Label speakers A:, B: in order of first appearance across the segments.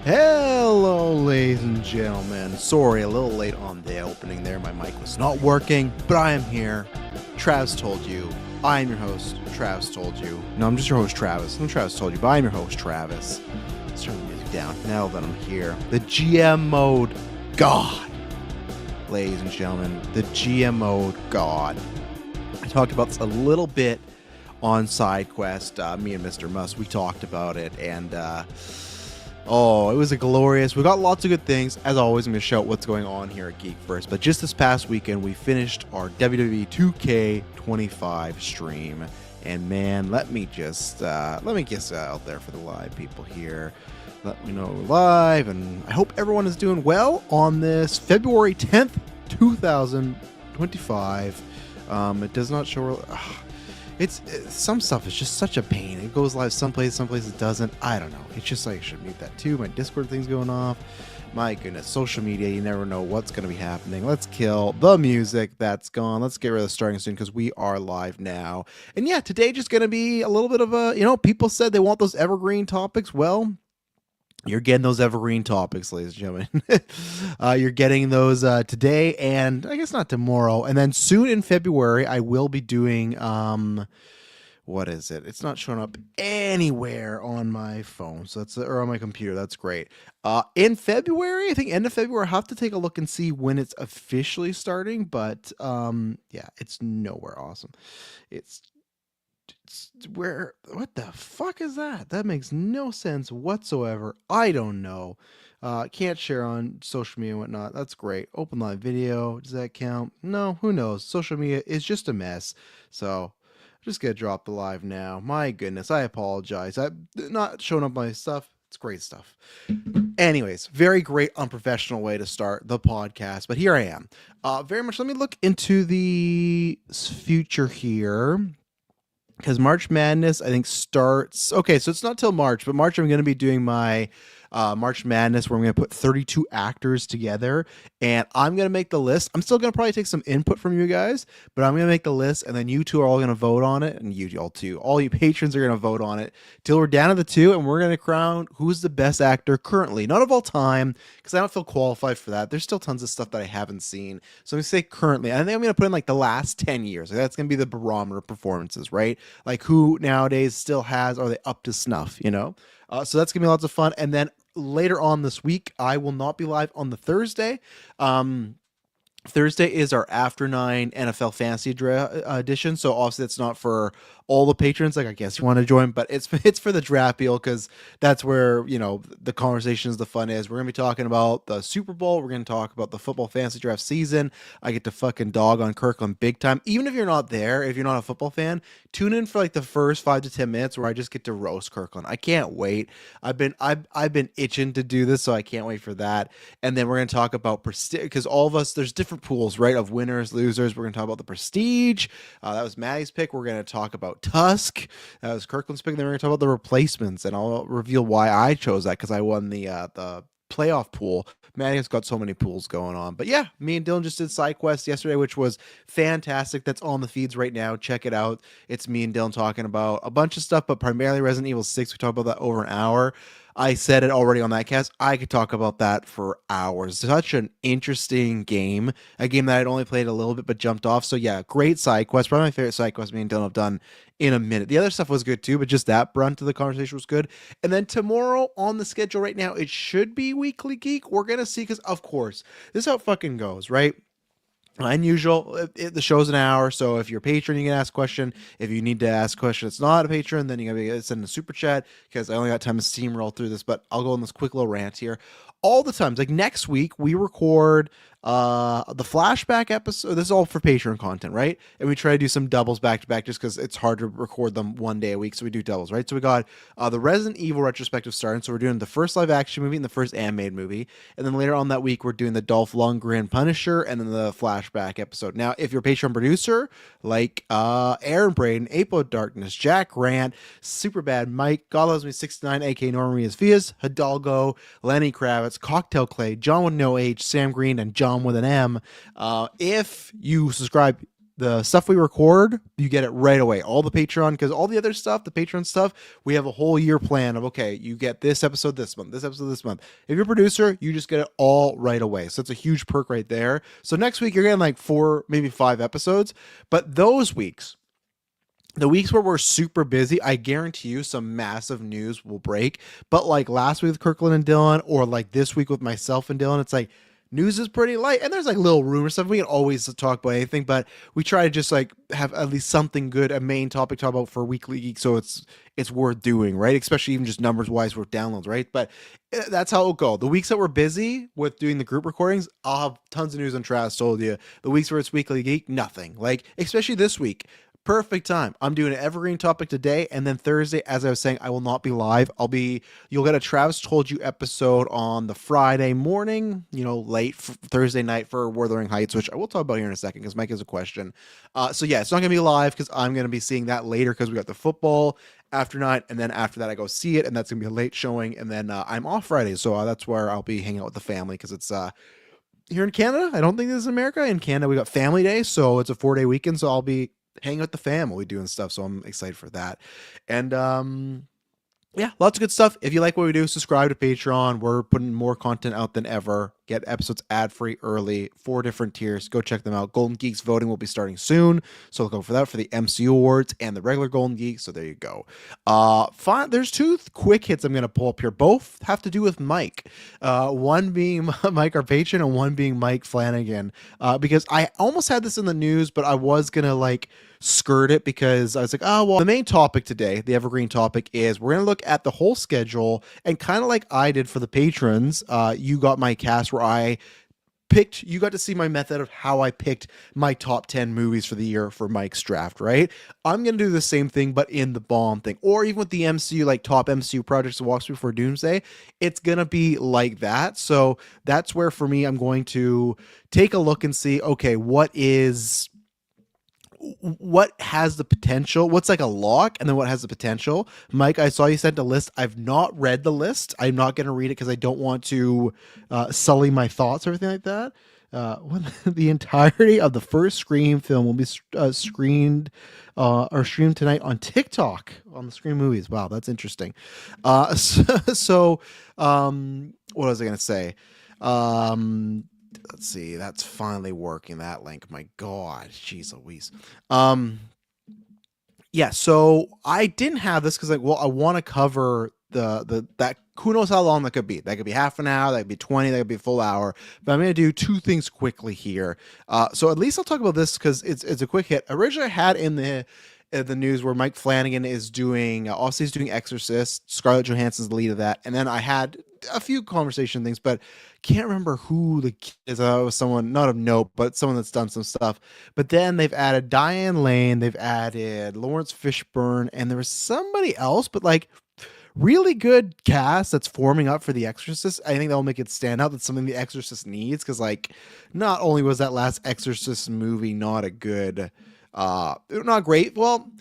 A: Hello, ladies and gentlemen. Sorry, a little late on the opening there. My mic was not working, but I am here. Travis told you. I am your host. Travis told you. No, I'm just your host, Travis. I'm Travis told you, but I'm your host, Travis. Let's turn the music down now that I'm here. The GM mode God. Ladies and gentlemen, the GM mode God. I talked about this a little bit on SideQuest. Me and Mr. Musk, we talked about it, and oh, it was a glorious. We got lots of good things. As always, I'm going to shout what's going on here at Geek First. But just this past weekend, we finished our WWE 2K25 stream. And man, let me get out there for the live people here. Let me know live, and I hope everyone is doing well on this February 10th, 2025. It does not show. It's some stuff is just such a pain. It goes live some places it doesn't. I don't know. It's just like I should mute that too. My Discord thing's going off. My goodness, social media, you never know what's going to be happening. Let's kill the music that's gone. Let's get rid of the starting soon because we are live now. And yeah, today just going to be a little bit of a, people said they want those evergreen topics. Well, you're getting those evergreen topics, ladies and gentlemen. You're getting those today, and I guess not tomorrow. And then soon in February, I will be doing, what is it? It's not showing up anywhere on my phone, so that's or on my computer. That's great. In February, I think end of February, I'll have to take a look and see when it's officially starting. But yeah, it's nowhere awesome. It's where, what the fuck is that? That makes no sense whatsoever. I don't know. Can't share on social media and whatnot. That's great. Open live video. Does that count? No, who knows? Social media is just a mess. So I'm just gonna drop the live now. My goodness, I apologize. I'm not showing up my stuff. It's great stuff. Anyways, very great unprofessional way to start the podcast, but here I am. Very much. Let me look into the future here. Because March Madness, I think, starts... Okay, so it's not till March, but March I'm going to be doing my March Madness where I'm going to put 32 actors together, and I'm going to make the list. I'm still going to probably take some input from you guys, but I'm going to make the list, and then you two are all going to vote on it, and you all too. All you patrons are going to vote on it till we're down to the two, and we're going to crown who's the best actor currently. Not of all time, because I don't feel qualified for that. There's still tons of stuff that I haven't seen. So I'm going to say currently. I think I'm going to put in like the last 10 years. Like, that's going to be the barometer of performances, right? Like who nowadays still has, are they up to snuff, So that's going to be lots of fun. And then later on this week, I will not be live on the Thursday. Thursday is our After 9 NFL Fantasy edition, so obviously it's not for all the patrons. Like, I guess you want to join, but it's for the draft deal because that's where the conversation is, the fun is. We're gonna be talking about the Super Bowl. We're gonna talk about the football fantasy draft season. I get to fucking dog on Kirkland big time. Even if you're not there, if you're not a football fan, tune in for like the first 5 to 10 minutes where I just get to roast Kirkland. I can't wait. I've been itching to do this, so I can't wait for that. And then we're gonna talk about prestige because all of us, there's different pools, right, of winners, losers. We're gonna talk about the prestige. That was Maddie's pick. We're gonna talk about Tusk. That was Kirkland's pick. Then we're gonna talk about the replacements, and I'll reveal why I chose that because I won the playoff pool. Maddie has got so many pools going on. But yeah, me and Dylan just did SideQuest yesterday, which was fantastic. That's on the feeds right now. Check it out. It's me and Dylan talking about a bunch of stuff, but primarily Resident Evil 6. We talked about that over an hour. I said it already on that cast. I could talk about that for hours. Such an interesting game. A game that I'd only played a little bit but jumped off. So yeah, great side quest. Probably my favorite side quest me and Dylan have done in a minute. The other stuff was good too, but just that brunt of the conversation was good. And then tomorrow on the schedule right now, it should be Weekly Geek. We're going to see, because of course, this is how it fucking goes, right? Unusual. The show's an hour, so if you're a patron, you can ask a question. If you need to ask a question, it's not a patron, then you gotta send a super chat because I only got time to steamroll through this. But I'll go on this quick little rant here. All the times, like next week, we record the flashback episode. This is all for Patreon content, right? And we try to do some doubles back to back just because it's hard to record them one day a week, so we do doubles, right? So we got the Resident Evil retrospective starting, so we're doing the first live action movie and the first animated movie, and then later on that week we're doing the Dolph Lundgren Punisher and then the flashback episode. Now, if you're a Patreon producer like Aaron Braden, Apo Darkness, Jack Grant, Superbad Mike, God Loves Me 69, aka Norman Rias Vias, Hidalgo, Lenny Kravitz, Cocktail Clay, John with no H, Sam Green, and John with an M. If you subscribe The stuff we record, you get it right away. All the Patreon, because all the other stuff, the Patreon stuff, we have a whole year plan of, okay, you get this episode this month, this episode this month. If you're a producer, you just get it all right away. So it's a huge perk right there. So next week, you're getting like 4, maybe 5 episodes. But those weeks, the weeks where we're super busy, I guarantee you some massive news will break. But like last week with Kirkland and Dylan, or like this week with myself and Dylan, it's like news is pretty light. And there's like little rumor stuff. We can always talk about anything, but we try to just like have at least something good, a main topic to talk about for Weekly Geek, so it's worth doing, right? Especially even just numbers wise with downloads, right? But that's how it'll go. The weeks that we're busy with doing the group recordings, I'll have tons of news on Travis told you. The weeks where it's Weekly Geek, nothing. Like especially this week. Perfect time. I'm doing an evergreen topic today, and then Thursday, as I was saying, I will not be live. You'll get a Travis Told You episode on the Friday morning, late Thursday night for Wuthering Heights, which I will talk about here in a second because Mike has a question. So yeah, it's not going to be live because I'm going to be seeing that later because we got the football after night, and then after that I go see it, and that's going to be a late showing, and then I'm off Friday, so that's where I'll be hanging out with the family because it's here in Canada. I don't think this is America. In Canada, we got Family Day, so it's a 4-day weekend, so I'll be hanging with the family doing stuff, so I'm excited for that. And yeah, lots of good stuff. If you like what we do, subscribe to Patreon. We're putting more content out than ever. Get episodes ad-free early, 4 different tiers. Go check them out. Golden Geeks voting will be starting soon, so look out for that for the MCU Awards and the regular Golden Geeks. So there you go. Fine. There's 2 quick hits I'm going to pull up here. Both have to do with Mike. One being Mike, our patron, and one being Mike Flanagan. Because I almost had this in the news, but I was going to skirt it because I was like, oh, well, the main topic today, the evergreen topic, is we're going to look at the whole schedule, and kind of like I did for the patrons, you got my cast where you got to see my method of how I picked my top 10 movies for the year for Mike's draft, right? I'm going to do the same thing, but in the bomb thing, or even with the MCU, like top MCU projects to walk through for Doomsday, it's going to be like that. So that's where for me, I'm going to take a look and see, okay, what has the potential, what's like a lock, and then what has the potential. Mike, I saw you sent a list. I've not read the list. I'm not going to read it because I don't want to sully my thoughts or everything like that. The entirety of the first Scream film will be screened or streamed tonight on TikTok on the Scream movies. Wow, that's interesting. So what was I going to say? Let's see. That's finally working, that link. My God, jeez Louise. Yeah. So I didn't have this because I want to cover that. Who knows how long that could be? That could be half an hour. That could be 20. That could be a full hour. But I'm going to do 2 things quickly here. So at least I'll talk about this because it's a quick hit. Originally, I had in the news where Mike Flanagan is doing, obviously he's doing Exorcist. Scarlett Johansson's the lead of that. And then I had a few conversation things, but can't remember who the kid is. It was someone, not of note, but someone that's done some stuff. But then they've added Diane Lane, they've added Lawrence Fishburne, and there was somebody else, but really good cast that's forming up for The Exorcist. I think that'll make it stand out. That's something The Exorcist needs, because not only was that last Exorcist movie not a good, not great, well,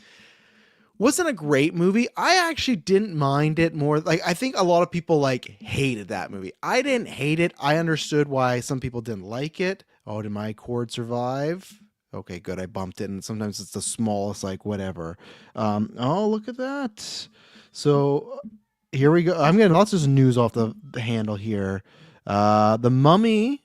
A: wasn't a great movie. I actually didn't mind it more. I think a lot of people hated that movie. I didn't hate it. I understood why some people didn't like it. Oh, did my cord survive? Okay, good. I bumped it, and sometimes it's the smallest, whatever. Oh, look at that. So here we go. I'm getting lots of news off the handle here. The Mummy.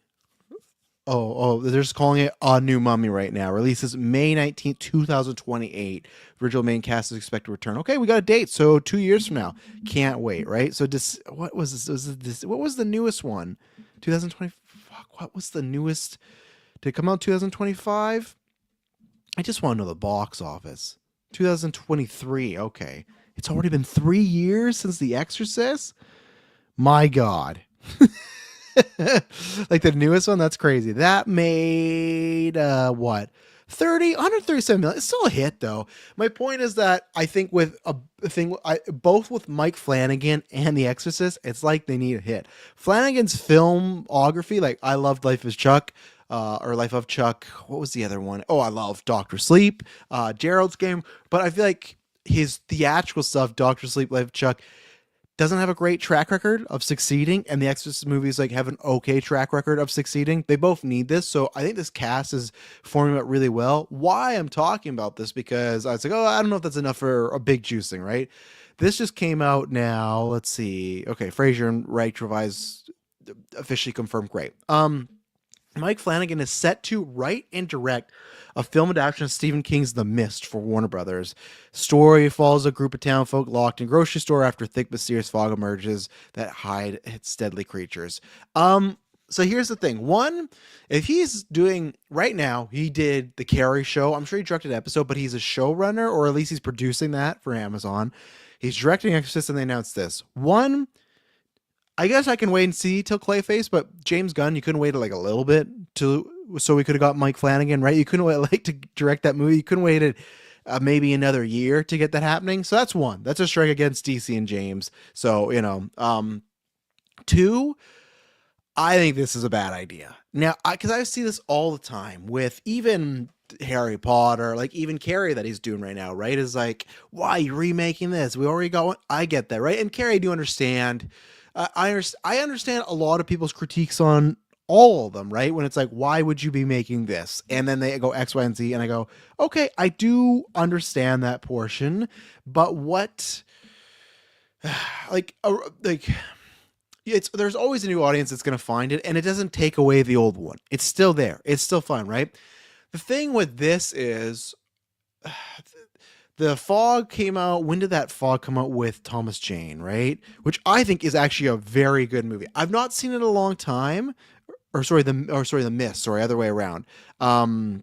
A: Oh, they're just calling it A New Mummy right now. Releases May 19th, 2028. Original main cast is expected to return. Okay, we got a date. So 2 years from now. Can't wait, right? So what was this? What was the newest one? 2020. Fuck, what was the newest? Did it come out 2025? I just want to know the box office. 2023. Okay. It's already been 3 years since The Exorcist? My God. The newest one, that's crazy. That made what, 137 million. It's still a hit though. My point is that I think with both with Mike Flanagan and The Exorcist, it's they need a hit. Flanagan's filmography, I loved Life of Chuck, or Life of Chuck. What was the other one? Oh, I love Doctor Sleep, Gerald's Game. But I feel his theatrical stuff, Doctor Sleep, Life of Chuck, doesn't have a great track record of succeeding, and the Exorcist movies like have an okay track record of succeeding. They both need this, so I think this cast is forming out really well. Why I'm talking about this, because I was like, oh, I don't know if that's enough for a big juicing, right? This just came out now. Let's see. Okay, Fraser and Reich revised officially confirmed. Great. Mike Flanagan is set to write and direct a film adaptation of Stephen King's The Mist for Warner Brothers. Story follows a group of townfolk locked in a grocery store after thick, mysterious fog emerges that hide its deadly creatures. So here's the thing. One, if he's doing right now, he did the Carrie show. I'm sure he directed an episode, but he's a showrunner, or at least he's producing that for Amazon. He's directing Exorcist, and they announced this. One, I guess I can wait and see till Clayface, but James Gunn, you couldn't wait like a little bit so we could have got Mike Flanagan, right? You couldn't wait like to direct that movie. You couldn't wait maybe another year to get that happening. So that's one. That's a strike against DC and James. So, two, I think this is a bad idea. Now, because I see this all the time with even Harry Potter, like even Carrie that he's doing right now, right? Is like, why are you remaking this? We already got one. I get that, right? And Carrie, I do understand. I understand a lot of people's critiques on all of them, right? When it's like, why would you be making this? And then they go X, Y, and Z, and I go, okay, I do understand that portion, but what, like there's always a new audience that's going to find it, and it doesn't take away the old one. It's still there. It's still fun, right? The thing with this is, the Fog came out. When did that Fog come out with Thomas Jane, right? Which I think is actually a very good movie. I've not seen it in a long time. The Mist. Sorry, other way around. The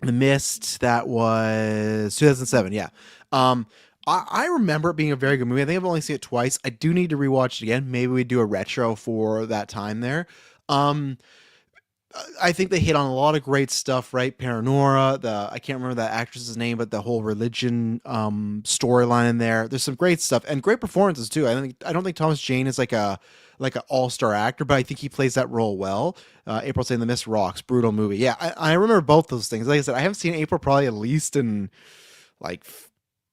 A: Mist, that was 2007. Yeah. I remember it being a very good movie. I think I've only seen it twice. I do need to rewatch it again. Maybe we do a retro for that time there. I think they hit on a lot of great stuff, right? Paranora, I can't remember that actress's name, but the whole religion storyline in there. There's some great stuff and great performances too. I don't think Thomas Jane is like an all-star actor, but I think he plays that role well. April saying The Mist rocks, brutal movie. Yeah, I remember both those things. Like I said, I haven't seen April probably at least in like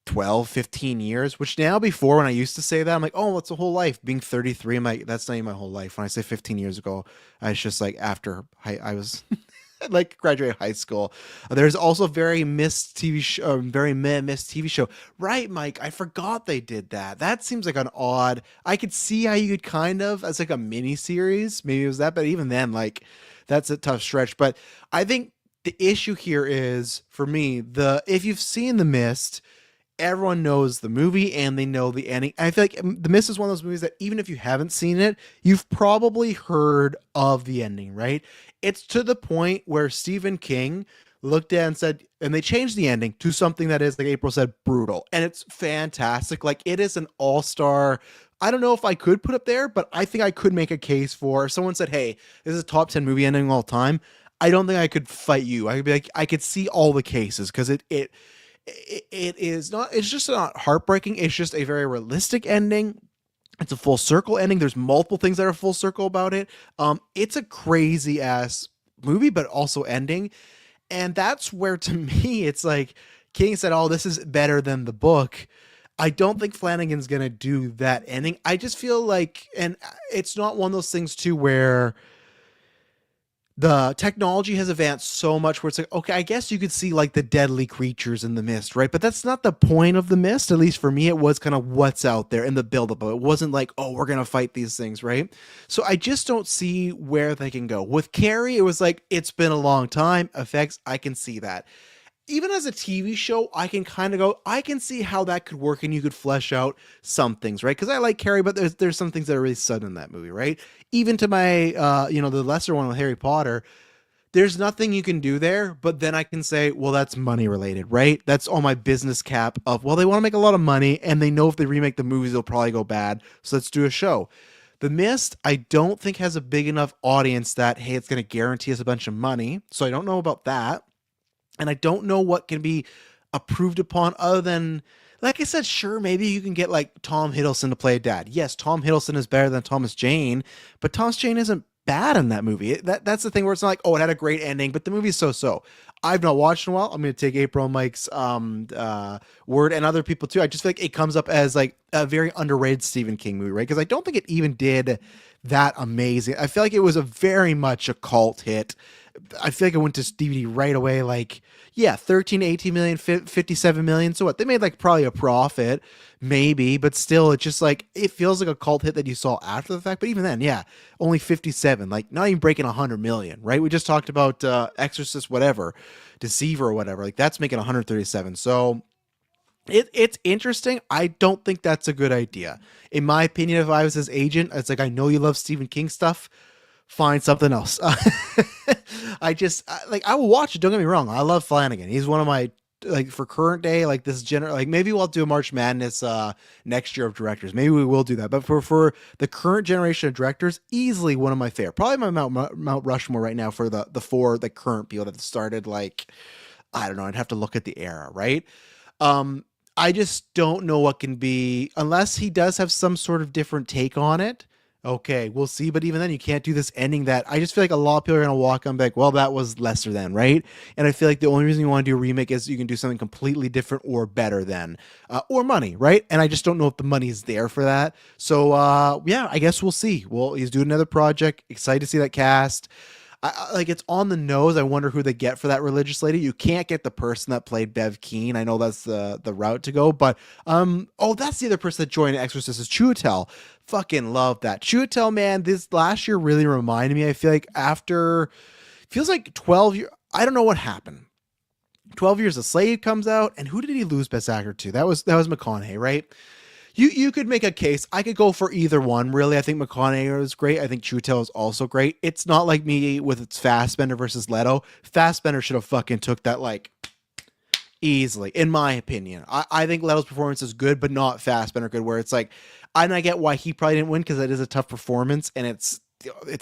A: 12, 15 years, which now, before, when I used to say that, I'm like, oh, it's a whole life. Being 33, I'm like, that's not even my whole life. When I say 15 years ago, I was just like, after I was like graduated high school. There's also a very missed TV show, missed TV show. Right, Mike? I forgot they did that. That seems like an odd, I could see how you could kind of, as like a mini series, maybe it was that, but even then, like, that's a tough stretch. But I think the issue here is, for me, if you've seen The Mist, everyone knows the movie and they know the ending. I feel like The Mist is one of those movies that even if you haven't seen it, you've probably heard of the ending, right? It's to the point where Stephen King looked at and said, and they changed the ending to something that is, like April said, brutal. And it's fantastic. Like, it is an all-star. I don't know if I could put it there, but I think I could make a case for, if someone said, hey, this is a top 10 movie ending of all time, I don't think I could fight you. I could be like, I could see all the cases, because it is not, it's just not heartbreaking. It's just a very realistic ending. It's a full circle ending. There's multiple things that are full circle about it. It's a crazy ass movie, but also ending. And that's where, to me, it's like King said, oh, this is better than the book. I don't think Flanagan's going to do that ending. I just feel like, and it's not one of those things too, where the technology has advanced so much where it's like, okay, I guess you could see like the deadly creatures in The Mist, right? But that's not the point of The Mist. At least for me, it was kind of what's out there in the buildup. It wasn't like, oh, we're going to fight these things, right? So I just don't see where they can go. With Carrie, it was like, it's been a long time. Effects, I can see that. Even as a TV show, I can kind of go, I can see how that could work and you could flesh out some things, right? Because I like Carrie, but there's some things that are really sudden in that movie, right? Even to my, the lesser one with Harry Potter, there's nothing you can do there, but then I can say, well, that's money related, right? That's on my business cap of, well, they want to make a lot of money and they know if they remake the movies, they'll probably go bad. So let's do a show. The Mist, I don't think has a big enough audience that, hey, it's going to guarantee us a bunch of money. So I don't know about that. And I don't know what can be approved upon other than, like I said, sure, maybe you can get like Tom Hiddleston to play a dad. Yes, Tom Hiddleston is better than Thomas Jane, but Thomas Jane isn't bad in that movie. That's the thing where it's not like, oh, it had a great ending, but the movie's so. I've not watched in a while. I'm going to take April and Mike's word, and other people too. I just feel like it comes up as like a very underrated Stephen King movie, right? Because I don't think it even did that amazing. I feel like it was a very much a cult hit. I feel like it went to DVD right away. Like, yeah, 13 to 18 million, 57 million. So what? They made like probably a profit, maybe, but still, it's just like, it feels like a cult hit that you saw after the fact. But even then, yeah, only 57, like not even breaking 100 million, right? We just talked about Exorcist, whatever, Deceiver or whatever. Like that's making 137. So it's interesting. I don't think that's a good idea. In my opinion, if I was his agent, it's like, I know you love Stephen King stuff. Find something else. I will watch it. Don't get me wrong. I love Flanagan. He's one of my, like, for current day, like this general, like maybe we'll do a March Madness next year of directors. Maybe we will do that. But for the current generation of directors, easily one of my favorite. Probably my Mount Rushmore right now for the four, the current people that started, like, I don't know. I'd have to look at the era, right? I just don't know what can be, unless he does have some sort of different take on it. Okay, we'll see. But even then, you can't do this ending that I just feel like a lot of people are going to walk on back. Well, that was lesser than, right? And I feel like the only reason you want to do a remake is you can do something completely different or better than, or money, right? And I just don't know if the money is there for that. So, yeah, I guess we'll see. Well, he's doing another project. Excited to see that cast. Like, it's on the nose. I wonder who they get for that religious lady. You can't get the person that played Bev Keane. I know that's the route to go, but that's the other person that joined Exorcist is Chiwetel. Fucking love that Chiwetel, man. This last year really reminded me. I feel like after feels like 12 years. I don't know what happened. 12 Years a Slave comes out, and who did he lose Best Actor to? That was McConaughey, right? You could make a case. I could go for either one, really. I think McConaughey was great. I think Chiwetel is also great. It's not like me with its Fassbender versus Leto. Fassbender should have fucking took that, like, easily, in my opinion. I think Leto's performance is good, but not Fassbender good, where it's like, and I get why he probably didn't win, because it is a tough performance, and it's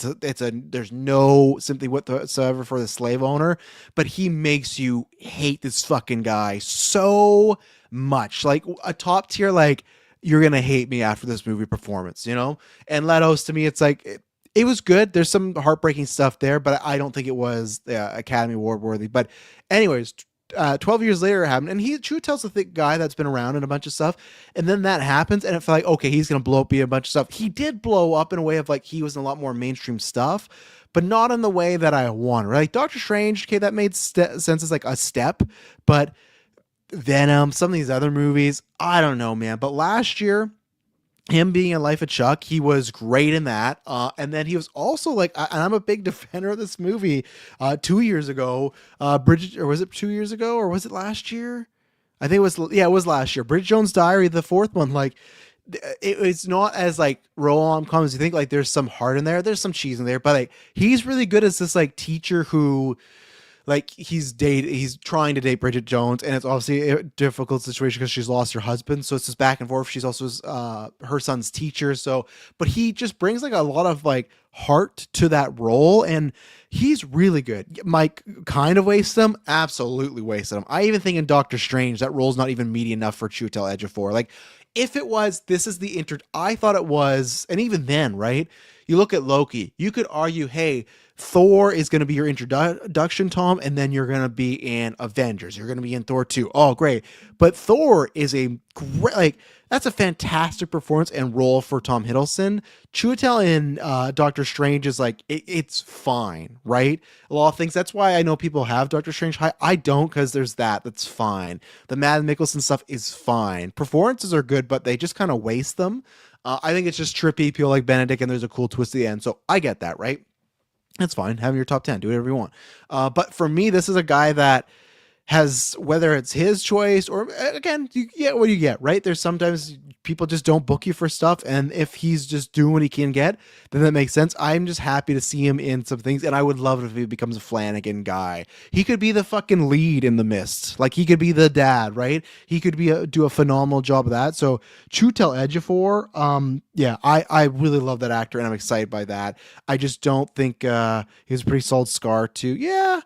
A: a there's no sympathy whatsoever for the slave owner, but he makes you hate this fucking guy so much. Like a top tier, like, you're gonna hate me after this movie performance, you know? And Leto's, to me, it's like it was good. There's some heartbreaking stuff there, but I don't think it was Academy Award worthy. But anyways, 12 years later it happened, and Chiwetel's a thick guy that's been around in a bunch of stuff, and then that happens, and it felt like, okay, he's gonna blow up, be a bunch of stuff. He did blow up in a way of like he was in a lot more mainstream stuff, but not in the way that I wanted. Like Doctor Strange, okay, that made sense as like a step, but Venom, some of these other movies, I don't know, man. But last year, him being in Life of Chuck, he was great in that. And then he was also like, and I'm a big defender of this movie. 2 years ago, Bridget, or was it 2 years ago, or was it last year? I think it was last year. Bridget Jones' Diary, the fourth one, like, it's not as like rom-com as you think. Like, there's some heart in there, there's some cheese in there, but like, he's really good as this like teacher who, like, he's trying to date Bridget Jones, and it's obviously a difficult situation because she's lost her husband. So it's this back and forth. She's also her son's teacher. So, but he just brings like a lot of like heart to that role, and he's really good. Mike kind of wasted him, absolutely wasted him. I even think in Doctor Strange that role's not even meaty enough for Chiwetel Ejiofor. Like, if it was, this is the I thought it was, and even then, right? You look at Loki, you could argue, hey, Thor is going to be your introduction, Tom, and then you're going to be in Avengers. You're going to be in Thor 2. Oh, great. But Thor is a great, like, that's a fantastic performance and role for Tom Hiddleston. Chiwetel in Doctor Strange is like, it's fine, right? A lot of things. That's why I know people have Doctor Strange high. I don't, because there's that's fine. The Mads Mikkelsen stuff is fine. Performances are good, but they just kind of waste them. I think it's just trippy. People like Benedict, and there's a cool twist at the end. So I get that, right? That's fine. Have your top 10. Do whatever you want. But for me, this is a guy that has, whether it's his choice or, again, you get what you get, right? There's sometimes people just don't book you for stuff, and if he's just doing what he can get, then that makes sense. I'm just happy to see him in some things, and I would love it if he becomes a Flanagan guy. He could be the fucking lead in The Mist. Like, he could be the dad, right? He could do a phenomenal job of that. So Chiwetel Ejiofor, yeah, I really love that actor, and I'm excited by that. I just don't think he's a pretty solid scar to, yeah,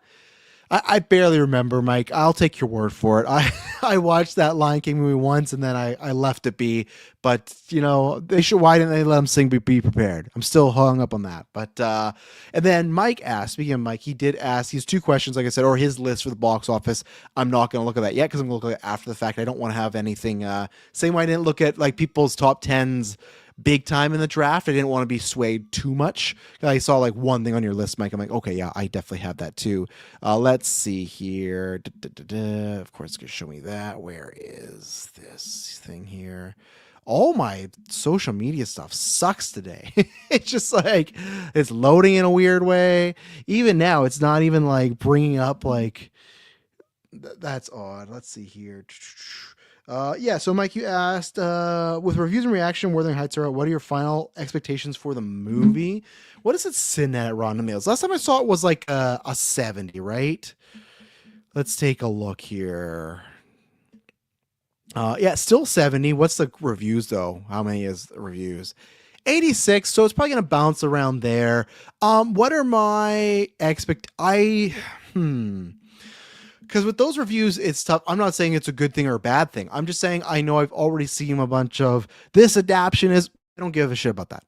A: I barely remember, Mike. I'll take your word for it. I watched that Lion King movie once and then I left it be. But you know, they should. Why didn't they let him sing Be Prepared? I'm still hung up on that. But and then Mike asked. Speaking of Mike, he did ask. He's two questions, like I said, or his list for the box office. I'm not going to look at that yet because I'm going to look at it after the fact. I don't want to have anything. Same way I didn't look at like people's top tens big time in the draft. I didn't want to be swayed too much. I saw like one thing on your list, Mike. I'm like, okay, yeah, I definitely have that too. Let's see here. Of course, it's going to show me that. Where is this thing here? All my social media stuff sucks today. It's just like it's loading in a weird way. Even now, it's not even like bringing up like that's odd. Let's see here. Yeah, so Mike, you asked with reviews and reaction, Wuthering Heights are out. What are your final expectations for the movie? What is it sitting at Rotten Tomatoes? Last time I saw it was like a 70, right? Let's take a look here. Yeah, still 70. What's the reviews though? How many is the reviews? 86, so it's probably gonna bounce around there. What are my because with those reviews, it's tough. I'm not saying it's a good thing or a bad thing. I'm just saying I know I've already seen a bunch of this adaptation is. I don't give a shit about that.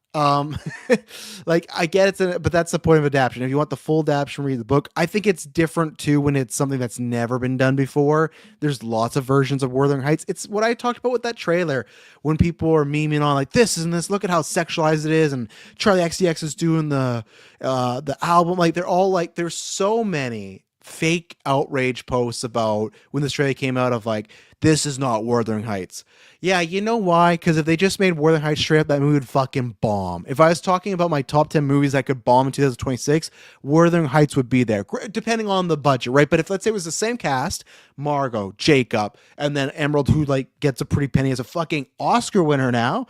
A: Like I get it, but that's the point of adaptation. If you want the full adaptation, read the book. I think it's different too when it's something that's never been done before. There's lots of versions of Wuthering Heights. It's what I talked about with that trailer when people are memeing on like this and this. Look at how sexualized it is, and Charlie XCX is doing the album. Like they're all like there's so many fake outrage posts about when this trailer came out of like this is not Wuthering Heights. Yeah, you know why? Because if they just made Wuthering Heights straight up, that movie would fucking bomb. If I was talking about my top 10 movies that could bomb in 2026, Wuthering Heights would be there, depending on the budget, right? But if let's say it was the same cast, Margot, Jacob, and then Emerald, who like gets a pretty penny as a fucking Oscar winner now,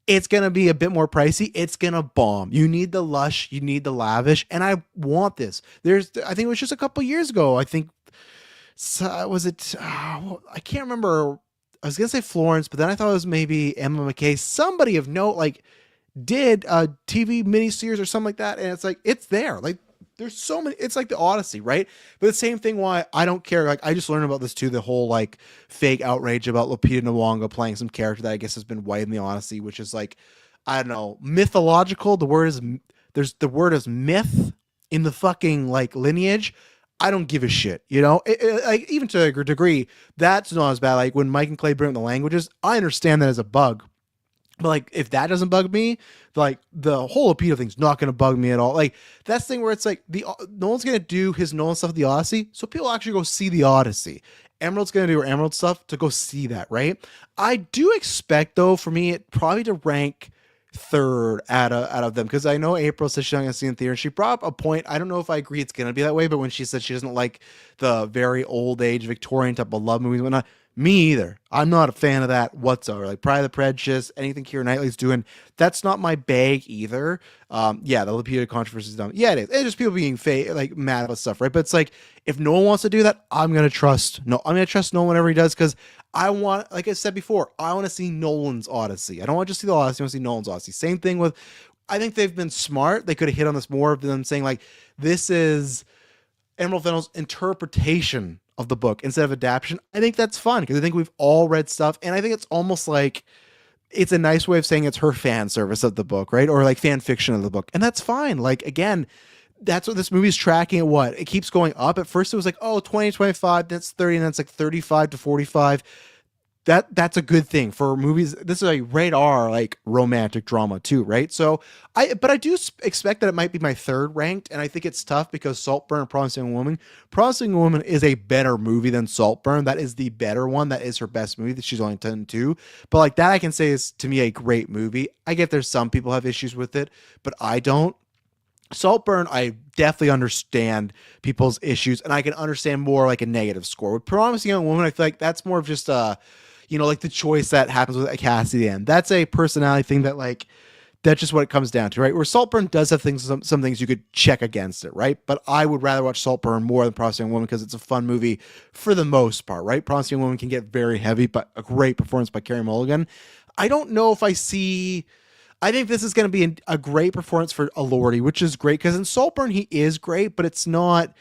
A: it's going to be a bit more pricey. It's going to bomb. You need the lush. You need the lavish. And I want this. I think it was just a couple years ago. I think, was it, I can't remember. I was going to say Florence, but then I thought it was maybe Emma McKay. Somebody of note, like, did a TV miniseries or something like that. And it's like, it's there. Like, there's so many. It's like the Odyssey, right? But the same thing. Why I don't care. Like I just learned about this too. The whole like fake outrage about Lupita Nyong'o playing some character that I guess has been white in the Odyssey, which is like I don't know, mythological. The word is myth in the fucking like lineage. I don't give a shit, you know. Like even to a degree, that's not as bad. Like when Mike and Clay bring up the languages, I understand that as a bug. But like, if that doesn't bug me, like the whole Lupita thing's not going to bug me at all. Like that's the thing where it's like Nolan's going to do his Nolan stuff at the Odyssey, so people actually go see the Odyssey. Emerald's going to do her Emerald stuff to go see that, right? I do expect though, for me, it probably to rank third out of them because I know April said she's not going to see in theater. And she brought up a point. I don't know if I agree it's going to be that way, but when she said she doesn't like the very old age Victorian type of love movies and whatnot. Me either. I'm not a fan of that whatsoever. Like Pride of Prejudice, anything Keira Knightley's doing, that's not my bag either. Yeah, the Lupita controversy is dumb. Yeah, it is. It's just people being like mad about stuff, right? But it's like if no one wants to do that, I'm gonna trust Nolan whatever he does because I want, like I said before, I want to see Nolan's Odyssey. I don't want to just see the Odyssey. I want to see Nolan's Odyssey. Same thing with. I think they've been smart. They could have hit on this more of them saying like this is Emerald Fennell's interpretation of the book instead of adaptation. I think that's fun because I think we've all read stuff and I think it's almost like it's a nice way of saying it's her fan service of the book, right? Or like fan fiction of the book. And that's fine. Like again, that's what this movie's tracking at what? It keeps going up. At first it was like, oh, 20, 25, that's 30, and that's like 35 to 45. That's a good thing for movies. This is a rated R like romantic drama too, right? So I do expect that it might be my third ranked, and I think it's tough because Saltburn and Promising Woman. Promising Woman is a better movie than Saltburn. That is the better one. That is her best movie that she's only done two. But like that, I can say is to me a great movie. I get there's some people have issues with it, but I don't. Saltburn, I definitely understand people's issues, and I can understand more like a negative score. With Promising Young Woman, I feel like that's more of just like the choice that happens with Cassie at the end. That's a personality thing that like, that's just what it comes down to, right? Where Saltburn does have things, some things you could check against it, right? But I would rather watch Saltburn more than Promising Young Woman because it's a fun movie for the most part, right? Promising Young Woman can get very heavy, but a great performance by Carey Mulligan. I don't know if I think this is going to be a great performance for Elordi, which is great because in Saltburn he is great, but it's not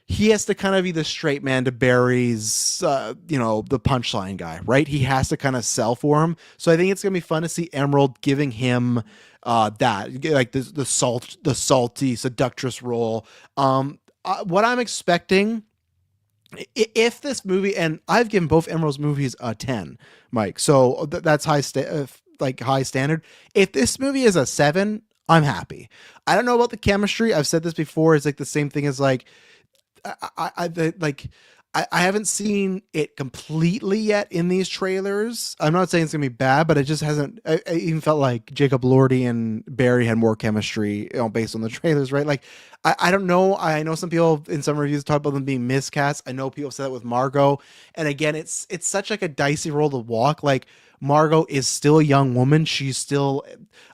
A: he has to kind of be the straight man to Barry's, the punchline guy, right? He has to kind of sell for him. So I think it's gonna be fun to see Emerald giving him that, like the salty seductress role. What I'm expecting, if this movie, and I've given both Emerald's movies a 10, Mike, so that's high standard. If this movie is a 7, I'm happy. I don't know about the chemistry. I've said this before. It's like the same thing as like I haven't seen it completely yet in these trailers. I'm not saying it's gonna be bad, but it just hasn't. I even felt like Jacob Elordi and Barry had more chemistry, based on the trailers, right? Like, I don't know. I know some people in some reviews talk about them being miscast. I know people said that with Margot, and again, it's such like a dicey role to walk. Like, Margot is still a young woman. She's still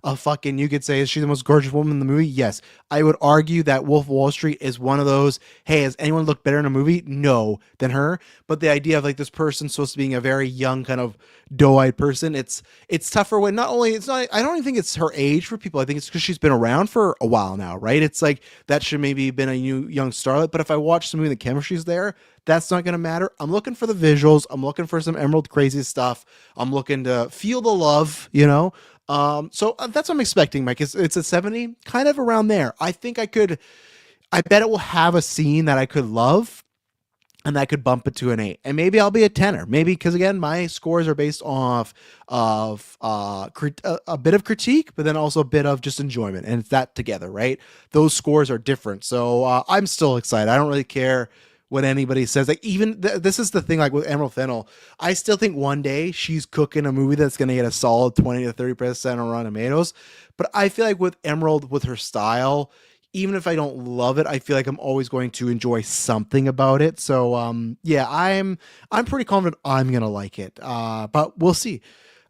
A: a fucking, you could say, is she the most gorgeous woman in the movie? Yes. I would argue that Wolf of Wall Street is one of those, hey, has anyone looked better in a movie? No, than her. But the idea of like this person supposed to being a very young kind of doe-eyed person, it's tougher when not only, it's not, I don't even think it's her age for people. I think it's because she's been around for a while now, right? It's like that should maybe been a new young starlet. But if I watch some movie and the chemistry's there, that's not going to matter. I'm looking for the visuals. I'm looking for some Emerald crazy stuff. I'm looking to feel the love, So that's what I'm expecting, Mike. It's a 70, kind of around there. I bet it will have a scene that I could love, and that could bump it to an 8. And maybe I'll be a 10er. Maybe, because again, my scores are based off of a bit of critique, but then also a bit of just enjoyment. And it's that together, right? Those scores are different. So I'm still excited. I don't really care what anybody says. Like, even this is the thing, like with Emerald Fennell, I still think one day she's cooking a movie that's going to get a solid 20 to 30% on Rotten Tomatoes. But I feel like with Emerald, with her style, even if I don't love it, I feel like I'm always going to enjoy something about it. So yeah, I'm pretty confident I'm gonna like it. But we'll see.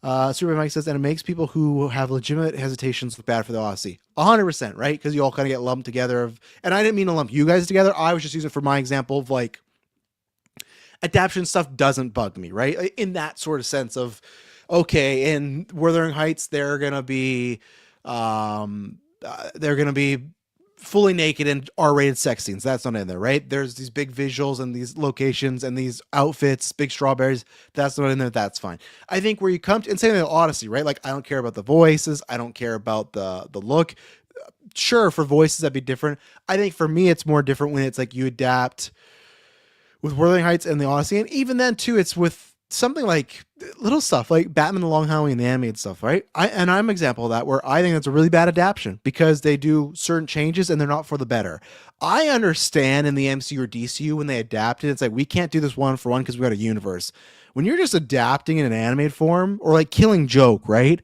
A: Superman Mike says, and it makes people who have legitimate hesitations look bad for the Odyssey. 100%, right? Because you all kind of get lumped together. And I didn't mean to lump you guys together. I was just using it for my example of like, adaptation stuff doesn't bug me, right? In that sort of sense of, okay, in Wuthering Heights, they're gonna be fully naked and R-rated sex scenes. That's not in there, right? There's these big visuals and these locations and these outfits, big strawberries. That's not in there. That's fine. I think where you come to, and same with Odyssey, right? Like, I don't care about the voices. I don't care about the look. Sure, for voices that'd be different. I think for me, it's more different when it's like you adapt with Wuthering Heights and the Odyssey, and even then too, it's with something like little stuff like Batman the Long Halloween, the animated stuff, right? I'm an example of that, where I think that's a really bad adaptation because they do certain changes and they're not for the better. I understand in the MCU or DCU when they adapt it, it's like, we can't do this one for one because we got a universe. When you're just adapting in an animated form, or like Killing Joke, right?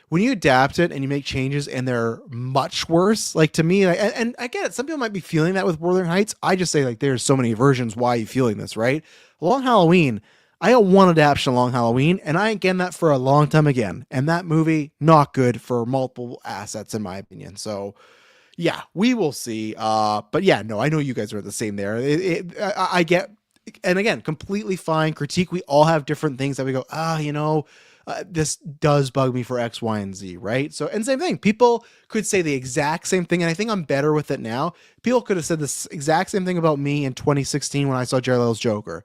A: When you adapt it and you make changes and they're much worse, like, to me, like, and I get it, some people might be feeling that with Wuthering Heights. I just say, like, there's so many versions. Why are you feeling this, right? Long Halloween, I got one adaptation of Long Halloween, and I ain't getting that for a long time again. And that movie, not good for multiple assets, in my opinion. So, yeah, we will see. But yeah, no, I know you guys are the same there. I get, and again, completely fine critique. We all have different things that we go, this does bug me for X, Y, and Z, right? So, and same thing. People could say the exact same thing, and I think I'm better with it now. People could have said this exact same thing about me in 2016 when I saw Jared Leto's Joker.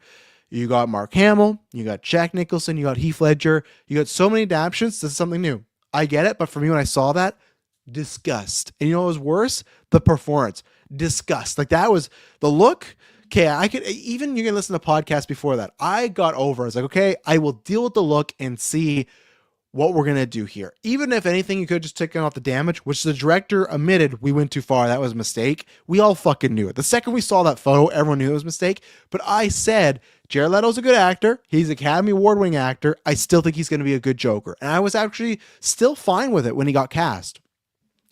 A: You got Mark Hamill, you got Jack Nicholson, you got Heath Ledger, you got so many adaptations. This is something new. I get it, but for me, when I saw that, disgust. And you know what was worse? The performance. Disgust. Like, that was the look. Okay, I could even, you can listen to podcasts before that. I got over. I was like, okay, I will deal with the look and see what we're gonna do here. Even if anything, you could just take off the damage, which the director admitted we went too far. That was a mistake. We all fucking knew it. The second we saw that photo, everyone knew it was a mistake. But I said, Jared Leto's a good actor. He's an Academy Award-winning actor. I still think he's gonna be a good Joker. And I was actually still fine with it when he got cast.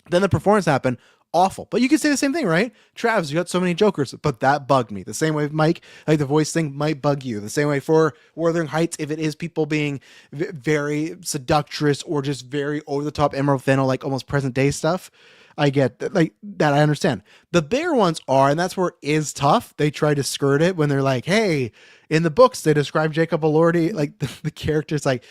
A: Then the performance happened. Awful. But you could say the same thing, right? Travis, you got so many Jokers, but that bugged me. The same way, Mike, like the voice thing might bug you. The same way for Wuthering Heights, if it is people being very seductress or just very over the top Emerald Fennell, like almost present day stuff, I get that, like that. I understand. The bigger ones are, and that's where it is tough. They try to skirt it when they're like, hey, in the books, they describe Jacob Elordi, like the character's like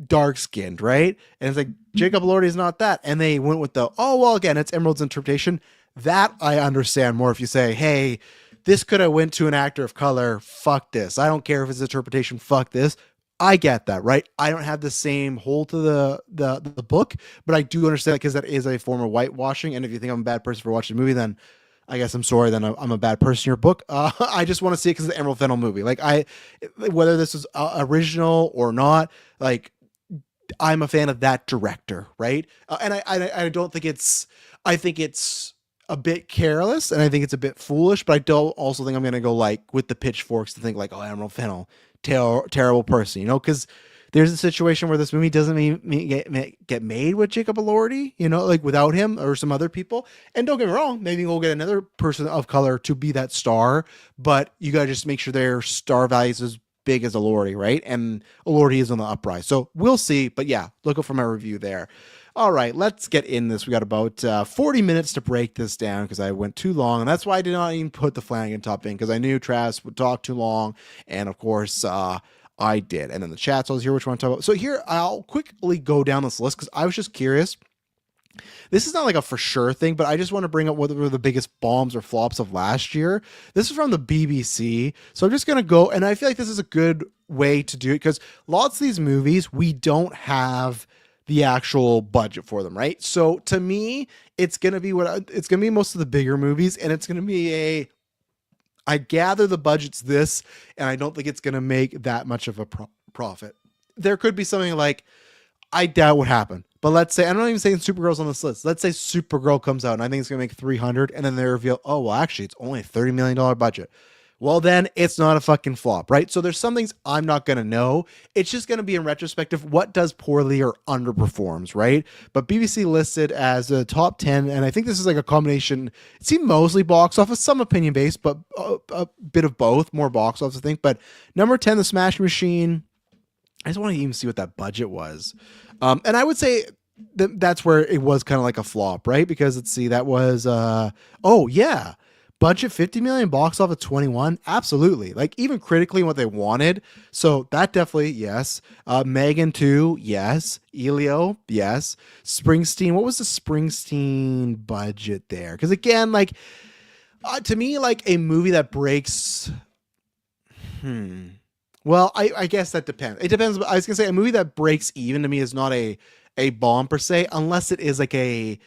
A: dark skinned, right? And it's like, Jacob Elordi is not that. And they went with the, oh, well, again, it's Emerald's interpretation. That I understand more if you say, hey, this could have went to an actor of color. Fuck this. I don't care if it's interpretation. Fuck this. I get that, right? I don't have the same hold to the book, but I do understand because that is a form of whitewashing. And if you think I'm a bad person for watching the movie, then I guess I'm sorry. Then I'm a bad person in your book. I just want to see it because of the Emerald Fennel movie. Like whether this was original or not, like I'm a fan of that director, right? And I don't think it's. I think it's a bit careless, and I think it's a bit foolish. But I don't also think I'm gonna go like with the pitchforks to think like, oh, Emerald Fennel, terrible person, because there's a situation where this movie doesn't get made with Jacob Elordi, like without him or some other people. And don't get me wrong, maybe we'll get another person of color to be that star, but you gotta just make sure their star value is as big as Elordi, right? And Elordi is on the uprise, so we'll see. But yeah, look up for my review there. All right, let's get in this. We got about 40 minutes to break this down because I went too long, and that's why I did not even put the Flanagan top in, because I knew Travis would talk too long, and of course I did. And then the chats, I was here, which one to talk about. So here, I'll quickly go down this list because I was just curious. This is not like a for sure thing, but I just want to bring up what were the biggest bombs or flops of last year. This is from the BBC. So I'm just going to go, and I feel like this is a good way to do it because lots of these movies, we don't have the actual budget for them, right? So to me, it's going to be most of the bigger movies, and it's going to be I gather the budget's this, and I don't think it's going to make that much of a profit. There could be something like, I doubt what happened, but let's say, I'm not even saying Supergirl's on this list. Let's say Supergirl comes out and I think it's going to make 300, and then they reveal, oh, well, actually, it's only a $30 million budget. Well, then it's not a fucking flop, right? So there's some things I'm not going to know. It's just going to be in retrospective what does poorly or underperforms, right? But BBC listed as a top 10, and I think this is like a combination. It seemed mostly box office, some opinion based, but a bit of both, more box office, I think. But number 10, The Smash Machine. I just want to even see what that budget was. And I would say that's where it was kind of like a flop, right? Because let's see, that was, budget 50 million, box office 21. Absolutely. Like even critically what they wanted. So that definitely, yes. Megan 2, yes. Elio, yes. Springsteen, what was the Springsteen budget there? Because again, like to me, like a movie that breaks, well, I guess that depends. It depends. I was gonna say a movie that breaks even to me is not a bomb per se, unless it is like a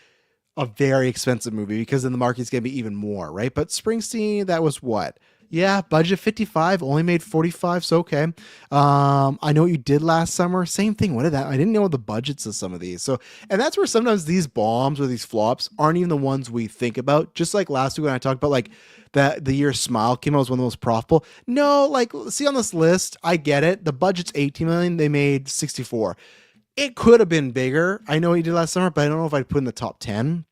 A: very expensive movie, because then the market's gonna be even more, right? But Springsteen, that was what? Yeah, budget 55, only made 45, so okay. I Know What You Did Last Summer, same thing. What did that? I didn't know the budgets of some of these. So, and that's where sometimes these bombs or these flops aren't even the ones we think about. Just like last week when I talked about like that the year Smile came out was one of the most profitable. No, like see on this list, I get it. The budget's 18 million, they made 64. It could have been bigger. I Know What You Did Last Summer, but I don't know if I'd put in the top 10.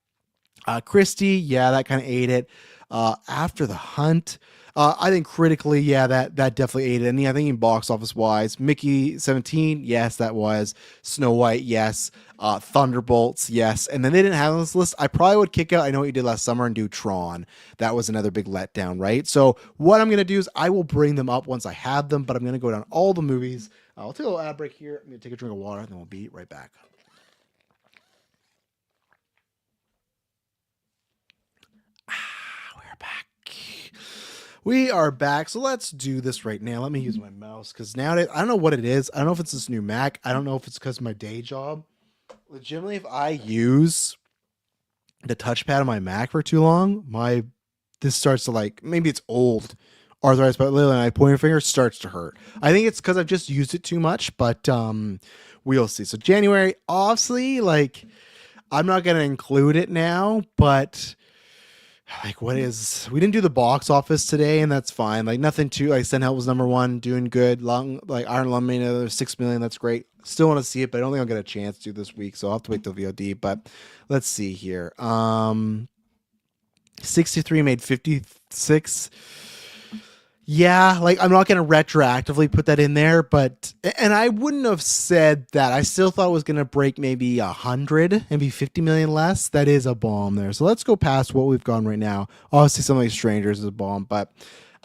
A: Christie, yeah, that kind of ate it. After the Hunt, I think critically, yeah, that definitely ate it. And I think in box office wise, Mickey 17, yes, that was. Snow White, yes. Thunderbolts, yes. And then they didn't have on this list. I probably would kick out I Know What You Did Last Summer and do Tron. That was another big letdown, right? So what I'm going to do is I will bring them up once I have them, but I'm going to go down all the movies. I'll take a little ad break here. I'm going to take a drink of water, and then we'll be right back. We are back, so let's do this right now. Let me use my mouse, because nowadays, I don't know what it is. I don't know if it's this new Mac. I don't know if it's because of my day job. Legitimately, if I use the touchpad on my Mac for too long, this starts to like, maybe it's old arthritis, but literally my pointer finger starts to hurt. I think it's because I've just used it too much, but we'll see. So January, obviously, like, I'm not going to include it now, but like we didn't do the box office today, and that's fine. Like nothing too, like Stenhouse was number 1, doing good. Iron Lung made another 6 million. That's great. Still want to see it, but I don't think I'll get a chance to this week. So I'll have to wait till VOD, but let's see here. 63 made 56. Yeah, like I'm not going to retroactively put that in there, and I wouldn't have said that. I still thought it was going to break maybe 100, maybe 50 million less. That is a bomb there. So let's go past what we've gone right now. Obviously, Some of These Strangers is a bomb, but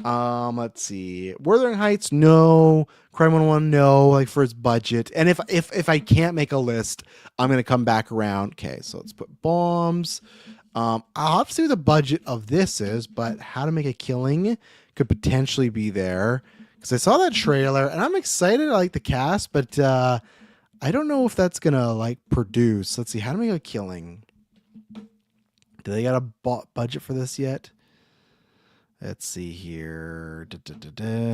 A: let's see. Wuthering Heights, no. Crime 101, no. Like for its budget, and if I can't make a list, I'm going to come back around. Okay, so let's put bombs. I'll have to see what the budget of this is, but How to Make a Killing could potentially be there because I saw that trailer and I'm excited. I like the cast, but I don't know if that's gonna like produce. Let's see, How to Make a Killing. Do they got a budget for this yet? Let's see here.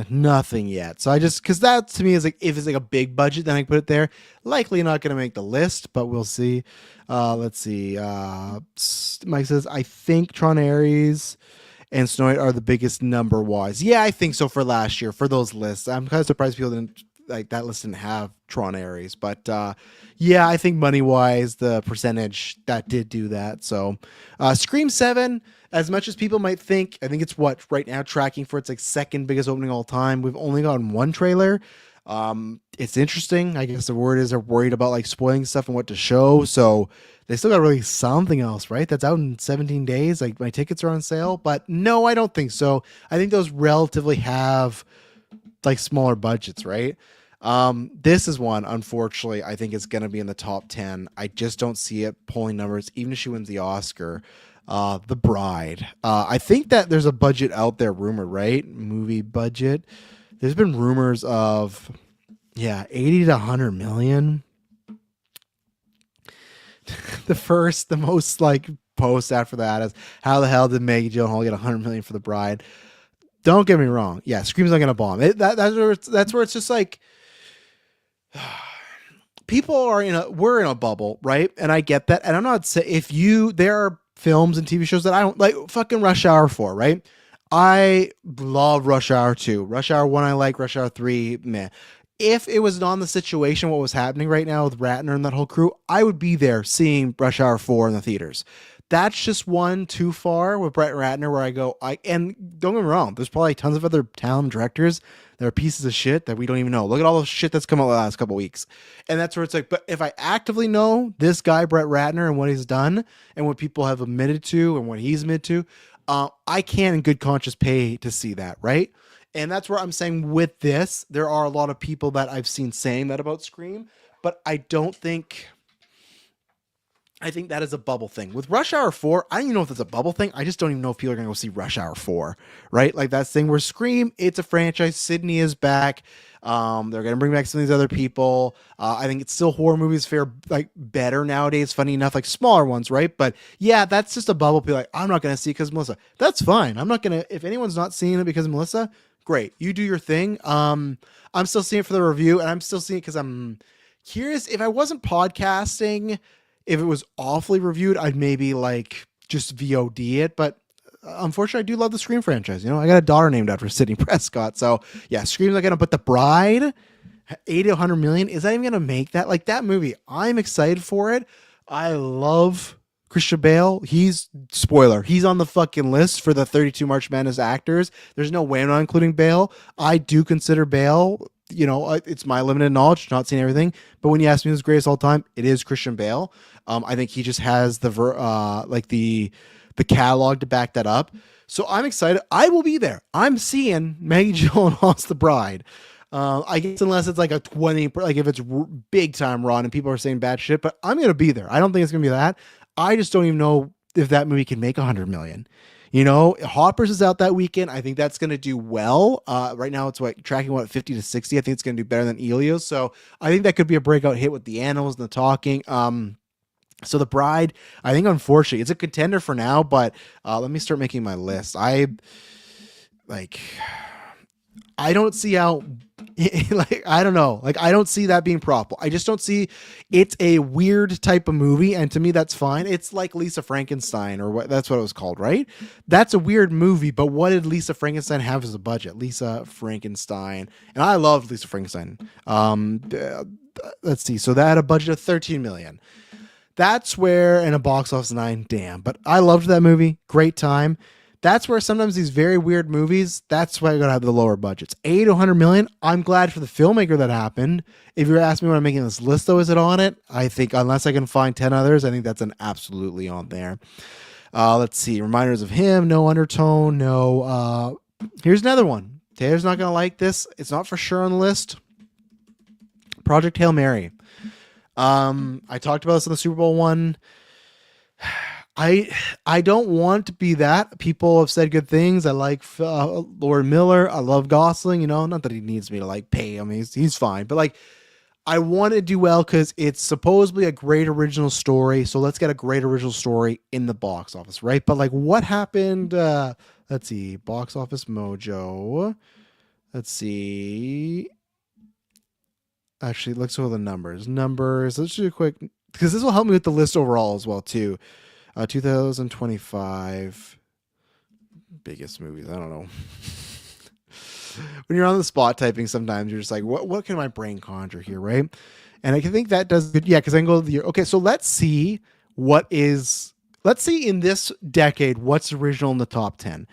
A: Nothing yet. So I just, because that to me is like, if it's like a big budget, then I can put it there. Likely not going to make the list, but we'll see. Let's see. Mike says, I think Tron Ares and Snow White are the biggest number wise. Yeah, I think so for last year for those lists. I'm kind of surprised people didn't like that list didn't have Tron Ares, but yeah, I think money wise, the percentage that did do that. So Scream 7, as much as people might think, I think it's what right now tracking for its like second biggest opening all time. We've only gotten one trailer. It's interesting. I guess the word is they're worried about like spoiling stuff and what to show. So they still got to release something else, right? That's out in 17 days. Like my tickets are on sale, but no, I don't think so. I think those relatively have like smaller budgets, right? This is one, unfortunately, I think it's going to be in the top 10. I just don't see it pulling numbers, even if she wins the Oscar. The Bride. I think that there's a budget out there rumored, right? Movie budget. There's been rumors of, 80 to 100 million. The most like post after that is how the hell did Maggie Gyllenhaal get 100 million for The Bride? Don't get me wrong. Yeah, Scream's not gonna bomb. That's where it's just like people are we're in a bubble, right? And I get that. And I'm not saying there are films and TV shows that I don't like. Fucking Rush Hour 4, right? I love Rush Hour 2. Rush Hour 1 I like. Rush Hour 3, meh. If it was not the situation, what was happening right now with Ratner and that whole crew, I would be there seeing Rush Hour 4 in the theaters. That's just one too far with Brett Ratner where I go, and don't get me wrong, there's probably tons of other talented directors that are pieces of shit that we don't even know. Look at all the shit that's come out the last couple weeks. And that's where it's like, but if I actively know this guy, Brett Ratner, and what he's done and what people have admitted to and what he's admitted to, I can in good conscience pay to see that, right? And that's where I'm saying with this, there are a lot of people that I've seen saying that about Scream, but I think that is a bubble thing. With Rush Hour 4, I don't even know if it's a bubble thing. I just don't even know if people are going to go see Rush Hour 4, right? Like that thing where Scream, it's a franchise. Sydney is back. They're going to bring back some of these other people. I think it's still horror movies fare like better nowadays, funny enough, like smaller ones, right? But yeah, that's just a bubble. People like, I'm not going to see it because Melissa. That's fine. I'm not going to, if anyone's not seeing it because of Melissa, great. You do your thing. I'm still seeing it for the review, and I'm still seeing it because I'm curious. If I wasn't podcasting, if it was awfully reviewed, I'd maybe like just VOD it. But unfortunately, I do love the Scream franchise. I got a daughter named after Sidney Prescott. So yeah, Scream's not gonna. But The Bride, 80 to 100 million, is that even gonna make that? Like that movie, I'm excited for it. I love Christian Bale. He's on the fucking list for the 32 March Madness actors. There's no way I'm not including Bale. I do consider Bale. It's my limited knowledge, not seeing everything. But when you ask me who's greatest all time, it is Christian Bale. I think he just has the catalog to back that up. So I'm excited. I will be there. I'm seeing Maggie Gyllenhaal's The Bride. I guess unless it's like a 20, like if it's big time raw and people are saying bad shit, but I'm gonna be there. I don't think it's gonna be that. I just don't even know if that movie can make 100 million. Hoppers is out that weekend. I think that's going to do well. Right now it's tracking 50 to 60. I think it's going to do better than Elio's. So I think that could be a breakout hit with the animals and the talking. So The Bride, I think unfortunately it's a contender for now, but let me start making my list. I don't see how I don't know. I don't see that being profitable. I just don't see. It's a weird type of movie, and to me, that's fine. It's like Lisa Frankenstein, or that's what it was called, right? That's a weird movie, but what did Lisa Frankenstein have as a budget? Lisa Frankenstein, and I loved Lisa Frankenstein. Let's see. So that had a budget of 13 million. That's where, in a box office 9, damn. But I loved that movie. Great time. That's where sometimes these very weird movies, that's why I gotta have the lower budgets. 80 to 100 million. I'm glad for the filmmaker that happened. If you're asking me when I'm making this list, though, is it on it? I think unless I can find 10 others, I think that's an absolutely on there. Let's see. Reminders of Him. No Undertone. No. Here's another one. Taylor's not gonna like this. It's not for sure on the list. Project Hail Mary. I talked about this in the Super Bowl one. I don't want to be that. People have said good things. I like Lord Miller. I love Gosling. You know, not that he needs me to like pay him. He's fine. But like, I want to do well because it's supposedly a great original story. So let's get a great original story in the box office, right? But like, what happened? Let's see, Box Office Mojo. Let's see. Actually, let's go with the numbers. Let's do a quick, because this will help me with the list overall as well too. 2025 biggest movies. I don't know. When you're on the spot typing, sometimes you're just like, what can my brain conjure here, right? And I think that does good. Yeah, because I can go to the year. Okay, so let's see in this decade what's original in the top 10.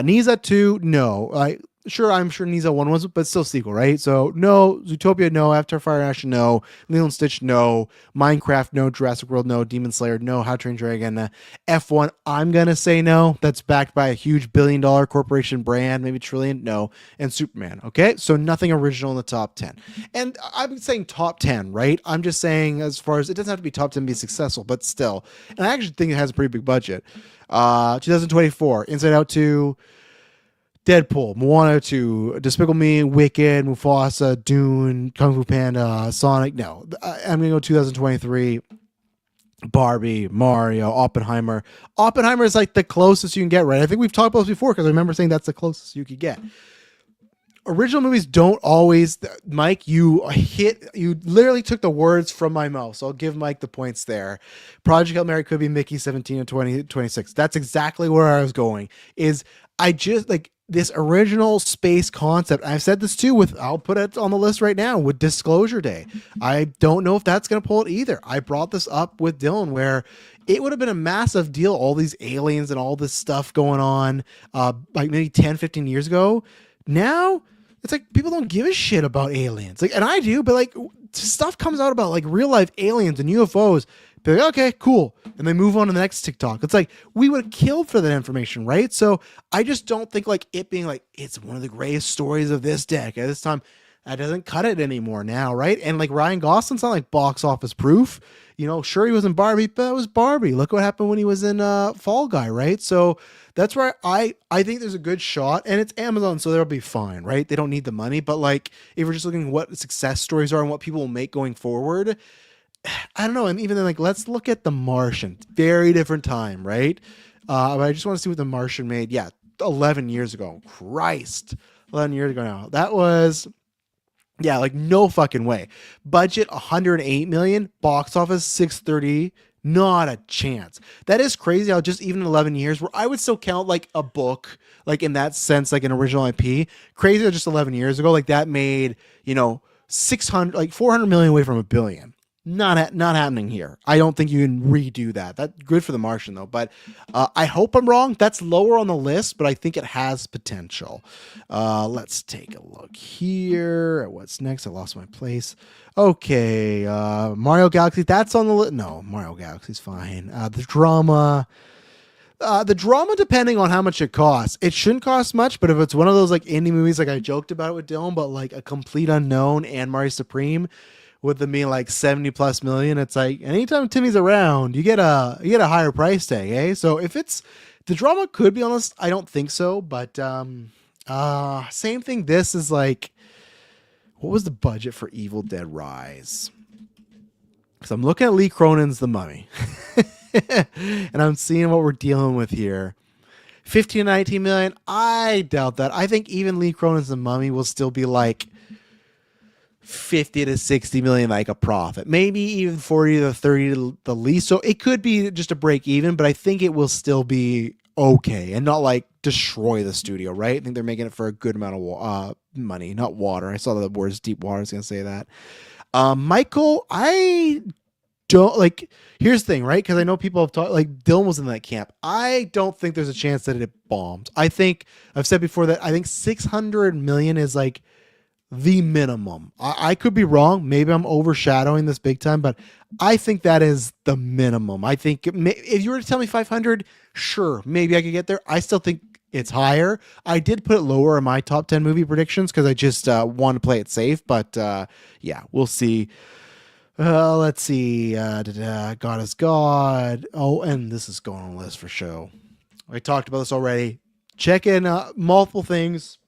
A: Nisa 2, no. I'm sure Nisa 1 was, but still sequel, right? So no, Zootopia, no, Avatar Fire and Ash, no, Lilo and Stitch, no, Minecraft, no, Jurassic World, no, Demon Slayer, no, How to Train Your Dragon, F1, I'm gonna say no. That's backed by a huge $1 billion corporation brand, maybe trillion, no, and Superman, okay? So nothing original in the top 10. And I'm saying top 10, right? I'm just saying as far as, it doesn't have to be top 10 to be successful, but still. And I actually think it has a pretty big budget. 2024, Inside Out 2, Deadpool, Moana 2, Despicable Me, Wicked, Mufasa, Dune, Kung Fu Panda, Sonic. No, I'm going to go 2023. Barbie, Mario, Oppenheimer. Oppenheimer is like the closest you can get, right? I think we've talked about this before because I remember saying that's the closest you could get. Original movies don't always, Mike, you literally took the words from my mouth. So I'll give Mike the points there. Project Hail Mary could be Mickey 17 and 2026. That's exactly where I was going. I just like this original space concept. I've said this too I'll put it on the list right now with Disclosure Day. I don't know if that's going to pull it either. I brought this up with Dylan where it would have been a massive deal. All these aliens and all this stuff going on, like maybe 10, 15 years ago. Now it's like people don't give a shit about aliens. Like, and I do, but like stuff comes out about like real life aliens and UFOs. They're like, okay, cool. And they move on to the next TikTok. It's like, we would have killed for that information, right? So I just don't think like it being like, it's one of the greatest stories of this decade. At this time, that doesn't cut it anymore now, right? And like Ryan Gosling's not like box office proof. You know, sure he was in Barbie, but it was Barbie. Look what happened when he was in Fall Guy, right? So that's where I think there's a good shot, and it's Amazon, so they'll be fine, right? They don't need the money, but like if we're just looking at what success stories are and what people will make going forward, I don't know. And even then, like, let's look at The Martian. Very different time, right? But I just want to see what The Martian made. Yeah, 11 years ago. Christ. 11 years ago now. That was, yeah, like no fucking way. Budget 108 million. Box office 630. Not a chance. That is crazy how just even 11 years where I would still count like a book, like in that sense, like an original IP. Crazy how just 11 years ago, like that made, 400 million away from $1 billion. Not happening here. I don't think you can redo that. That's good for The Martian though, but I hope I'm wrong. That's lower on the list, but I think it has potential. Let's take a look here. What's next? I lost my place. Okay, Mario Galaxy. That's on the list. No, Mario Galaxy's fine. The drama, depending on how much it costs, it shouldn't cost much. But if it's one of those like indie movies, like I joked about it with Dylan, but like a complete unknown and Mario Supreme, with them being like 70+ million, it's like anytime Timmy's around, you get a higher price tag, eh? So if it's the drama, could be honest, I don't think so. But same thing. This is like, what was the budget for Evil Dead Rise? Because I'm looking at Lee Cronin's The Mummy, and I'm seeing what we're dealing with here. 15 to 19 million. I doubt that. I think even Lee Cronin's The Mummy will still be like 50 to 60 million, like a profit, maybe even 40 to 30 to the least. So it could be just a break even, but I think it will still be okay and not like destroy the studio, right? I think they're making it for a good amount of money, not water. I saw the words deep water. I was going to say that. Michael, I don't like, here's the thing, right? Because I know people have talked, like Dylan was in that camp. I don't think there's a chance that it bombed. I think I've said before that I think 600 million is like the minimum. I could be wrong. Maybe I'm overshadowing this big time, but I think that is the minimum. I think if you were to tell me 500, sure, maybe I could get there. I still think it's higher. I did put it lower in my top 10 movie predictions because I just want to play it safe, but yeah, we'll see. Let's see. God is God. Oh, and this is going on the list for show. I talked about this already. Check in multiple things.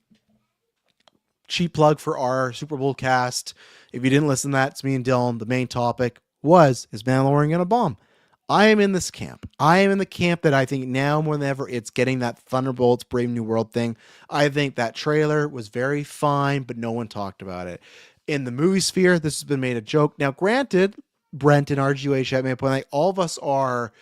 A: Cheap plug for our Super Bowl cast. If you didn't listen to that, it's me and Dylan. The main topic is Mandalorian gonna bomb? I am in this camp. I am in the camp that I think now more than ever it's getting that Thunderbolts Brave New World thing. I think that trailer was very fine, but no one talked about it. In the movie sphere, this has been made a joke. Now, granted, Brent and RGH had made a point like all of us are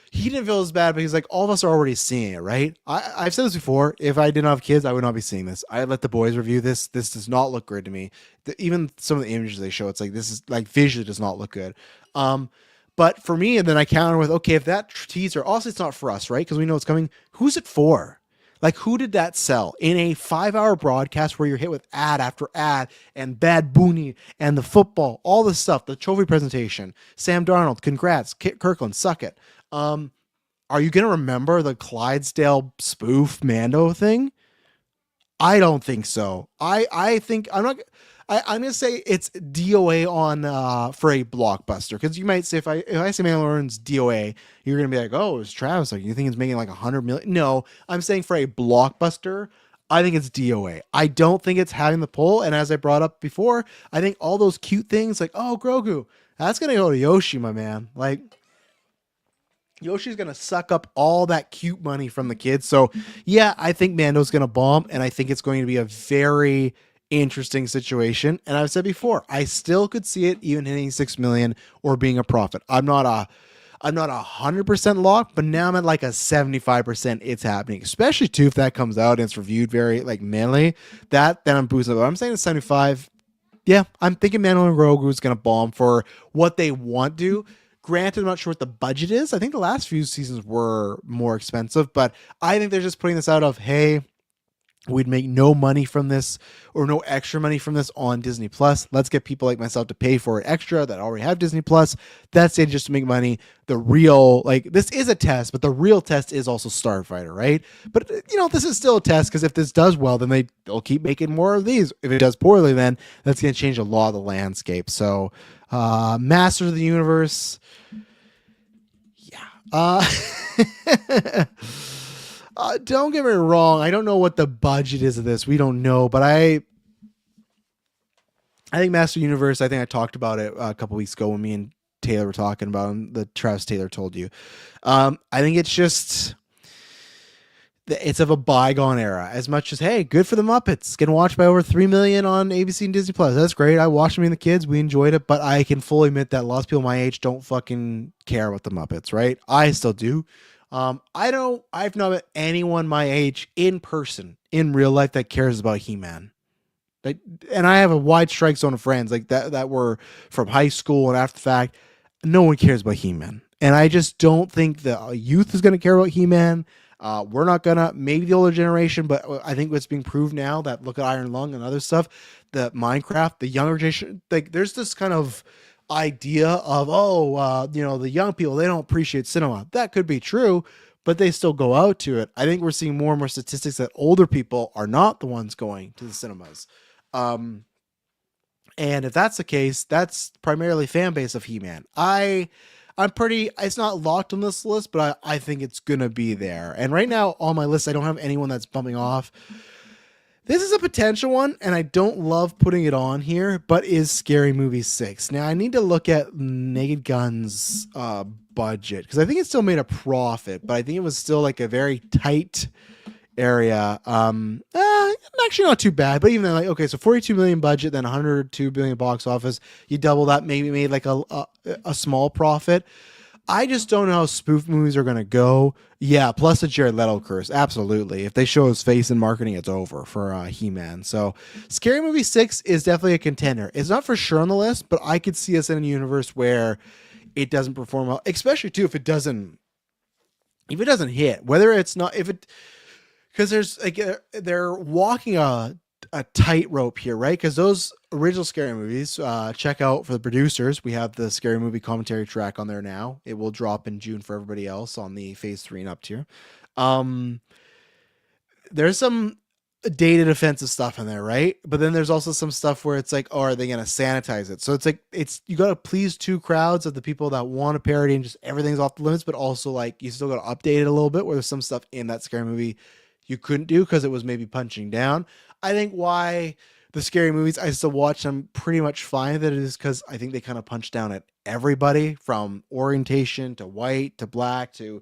A: he didn't feel as bad because like all of us are already seeing it, right? I've said this before. If I didn't have kids, I would not be seeing this. I let the boys review this. This does not look good to me. Even some of the images they show, it's like this is like visually does not look good. But for me, and then I counter with, okay, if that teaser, also it's not for us, right? Because we know it's coming. Who's it for? Like, who did that sell in a 5-hour broadcast where you're hit with ad after ad and Bad Booney and the football, all this stuff, the trophy presentation, Sam Darnold, congrats, Kirkland, suck it. Are you going to remember the Clydesdale spoof Mando thing? I don't think so. I think I'm not. I'm gonna say it's DOA on for a blockbuster because you might say if I say Mandalorian's DOA, you're gonna be like, oh, it's Travis. Like you think it's making like 100 million? No, I'm saying for a blockbuster, I think it's DOA. I don't think it's having the pull. And as I brought up before, I think all those cute things like Grogu, that's gonna go to Yoshi, my man. Like Yoshi's gonna suck up all that cute money from the kids. So yeah, I think Mando's gonna bomb, and I think it's going to be a very interesting situation. And I've said before, I still could see it even hitting 6 million or being a profit. I'm not 100% locked, but now I'm at like a 75%. It's happening, especially too if that comes out and it's reviewed very like manly. Then I'm boosted. But I'm saying it's 75. Yeah, I'm thinking Mandalorian Grogu is gonna bomb for what they want to. Granted, I'm not sure what the budget is. I think the last few seasons were more expensive, but I think they're just putting this out of, hey, we'd make no money from this or no extra money from this on Disney Plus. Let's get people like myself to pay for it extra that already have Disney Plus. That's it, just to make money. The real, like, this is a test, but the real test is also Starfighter, right? But, this is still a test because if this does well, then they'll keep making more of these. If it does poorly, then that's going to change a lot of the landscape. So, Masters of the Universe. Yeah. Don't get me wrong. I don't know what the budget is of this. We don't know, but I think Master Universe. I think I talked about it a couple weeks ago when me and Taylor were talking about it, the Travis Taylor told you. I think it's just it's of a bygone era. As much as hey, good for the Muppets, getting watched by over 3 million on ABC and Disney Plus. That's great. I watched them and the kids. We enjoyed it, but I can fully admit that lots of people my age don't fucking care about the Muppets. Right? I still do. I've not met anyone my age in person in real life that cares about He-Man. Like, and I have a wide strike zone of friends like that were from high school and after the fact. No one cares about He-Man, and I just don't think the youth is going to care about He-Man. We're not gonna, maybe the older generation, but I think what's being proved now that look at Iron Lung and other stuff, the Minecraft, the younger generation, like there's this kind of idea of the young people, they don't appreciate cinema. That could be true, but they still go out to it. I think we're seeing more and more statistics that older people are not the ones going to the cinemas. And if that's the case, that's primarily fan base of He-Man. It's not locked on this list, but I think it's going to be there. And right now on my list, I don't have anyone that's bumping off. This is a potential one, and I don't love putting it on here, but is Scary Movie 6. Now, I need to look at Naked Gun's budget, because I think it still made a profit, but I think it was still like a very tight area. Actually not too bad, but even then, like, okay, so 42 million budget, then 102 billion box office. You double that, maybe made like a small profit. I just don't know how spoof movies are going to go. Yeah, plus the Jared Leto curse. Absolutely. If they show his face in marketing, it's over for He-Man. So Scary Movie 6 is definitely a contender. It's not for sure on the list, but I could see us in a universe where it doesn't perform well, especially too if it doesn't hit. Whether it's not, if it, because there's like they're walking a tightrope here, right? Because those original Scary Movies, check out for the producers. We have the Scary Movie commentary track on there now. It will drop in June for everybody else on the Phase 3 and up tier. There's some dated offensive stuff in there, right? But then there's also some stuff where it's like, oh, are they gonna sanitize it? So it's like you gotta please two crowds of the people that want a parody and just everything's off the limits, but also like you still gotta update it a little bit where there's some stuff in that scary movie you couldn't do because it was maybe punching down. I think why the scary movies I still watch them pretty much fine that it is because I think they kind of punch down at everybody from orientation to white to black to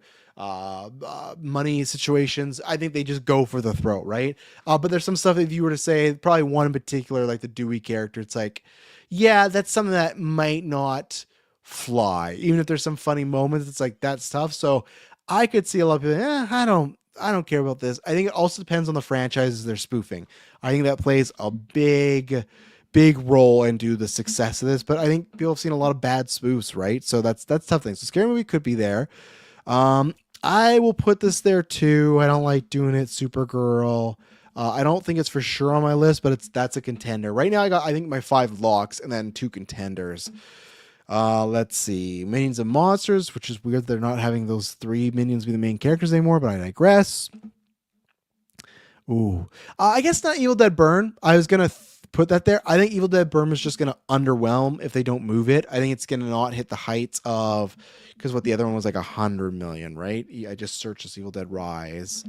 A: money situations. I think they just go for the throat, right? But there's some stuff, if you were to say, probably one in particular, like the Dewey character, it's like, yeah, that's something that might not fly. Even if there's some funny moments, it's like, that's tough. So I could see a lot of people, I don't care about this. I think it also depends on the franchises they're spoofing. I think that plays a big role into the success of this. But I think people have seen a lot of bad spoofs, right? So that's tough thing. So scary movie could be there. I will put this there too. I don't like doing it. Supergirl. I don't think it's for sure on my list, but that's a contender. Right now I think my 5 locks and then 2 contenders. Let's see. Minions and Monsters, which is weird they're not having those 3 minions be the main characters anymore, but I digress. Ooh. I guess not Evil Dead Burn. I was going to put that there. I think Evil Dead Burn is just going to underwhelm if they don't move it. I think it's going to not hit the heights of, because what the other one was like 100 million, right? I just searched this Evil Dead Rise.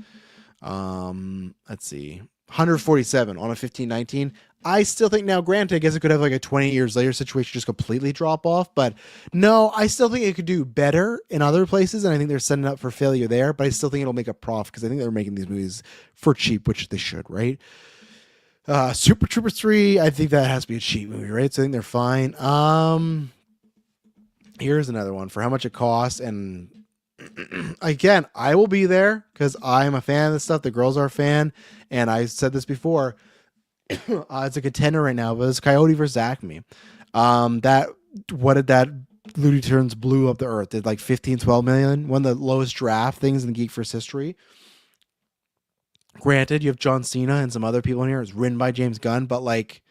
A: Let's see. 147 on a 1519. I still think now, granted, I guess it could have like a 20 years later situation just completely drop off, but no, I still think it could do better in other places, and I think they're setting up for failure there, but I still think it'll make a profit because I think they're making these movies for cheap, which they should, right? Super Troopers 3, I think that has to be a cheap movie, right? So I think they're fine. Here's another one for how much it costs, and again, I will be there because I'm a fan of this stuff. The girls are a fan, and I said this before. It's a contender right now, but it's Coyote vs. Acme. What did that Looney Tunes blew up the earth? Did like 15, 12 million? One of the lowest draft things in the Geekverse history. Granted, you have John Cena and some other people in here. It's written by James Gunn, but like,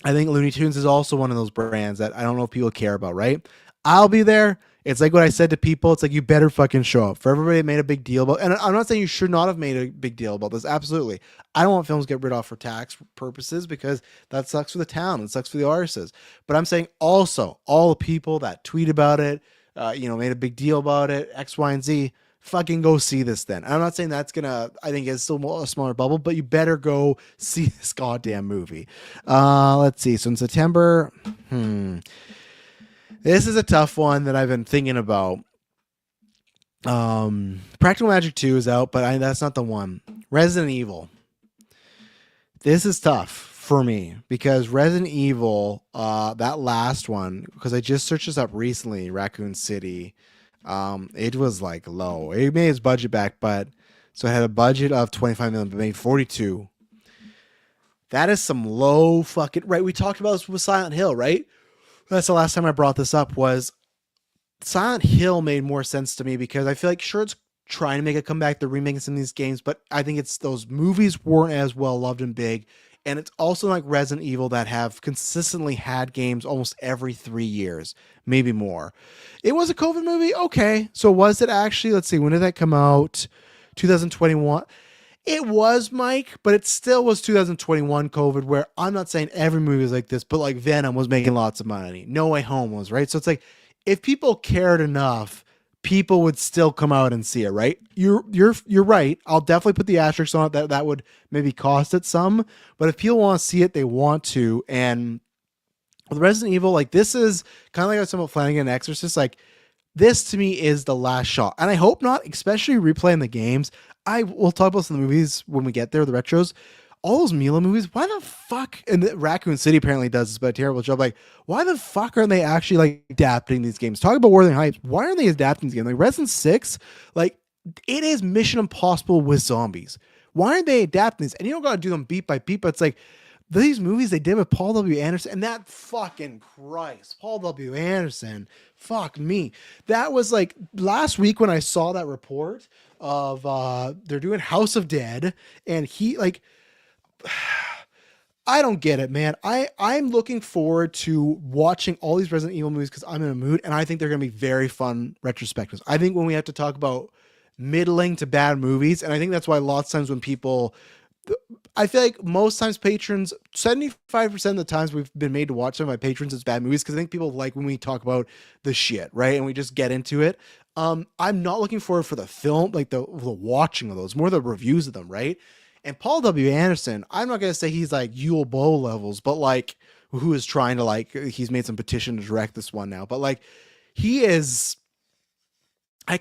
A: I think Looney Tunes is also one of those brands that I don't know if people care about, right? I'll be there. It's like what I said to people. It's like, you better fucking show up. For everybody that made a big deal about, and I'm not saying you should not have made a big deal about this. Absolutely. I don't want films get rid off for tax purposes because that sucks for the town. It sucks for the artists. But I'm saying also all the people that tweet about it, made a big deal about it, X, Y, and Z, fucking go see this then. I'm not saying that's gonna, I think it's still a smaller bubble, but you better go see this goddamn movie. Let's see. So in September, this is a tough one that I've been thinking about. Practical Magic 2 is out, but that's not the one. Resident Evil. This is tough for me because Resident Evil, that last one, because I just searched this up recently, Raccoon City, it was like low. It made its budget back, but so it had a budget of 25 million, but made 42. That is some low fucking, right? We talked about this with Silent Hill, right? That's the last time I brought this up. Was Silent Hill made more sense to me because I feel like sure it's trying to make a comeback, they're remaking some of these games, but I think it's those movies weren't as well loved and big, and it's also like Resident Evil that have consistently had games almost every 3 years, maybe more. It was a COVID movie, okay. So was it actually? Let's see, when did that come out? 2021. It was, Mike, but it still was 2021 COVID, where I'm not saying every movie is like this, but like Venom was making lots of money. No Way Home was, right? So it's like, if people cared enough, people would still come out and see it, right? You're right. I'll definitely put the asterisk on it that would maybe cost it some, but if people want to see it, they want to. And with Resident Evil, like this is kind of like I was talking about Flanagan and Exorcist, like this to me is the last shot. And I hope not, especially replaying the games. I will talk about some of the movies when we get there, the retros. All those Mila movies, why the fuck? And Raccoon City apparently does this, but a terrible job. Like, why the fuck aren't they actually like adapting these games? Talk about Wuthering Heights. Why aren't they adapting these games? Like Resident 6, like it is Mission Impossible with zombies. Why aren't they adapting these? And you don't gotta do them beat by beat, but it's like these movies they did with Paul W. Anderson, and that fucking Christ, Paul W. Anderson, fuck me. That was like last week when I saw that report of they're doing House of Dead, and he like. I don't get it, man. I'm looking forward to watching all these Resident Evil movies because I'm in a mood, and I think they're going to be very fun retrospectives. I think when we have to talk about middling to bad movies. And I think that's why lots of times when people, I feel like most times patrons, 75% of the times we've been made to watch some of my patrons as bad movies, because I think people like when we talk about the shit, right? And we just get into it. I'm not looking forward for the film, like the watching of those, more the reviews of them, right? And Paul W. Anderson, I'm not gonna say he's like Yule Bow levels, but like who is trying to like, he's made some petition to direct this one now, but like he is, I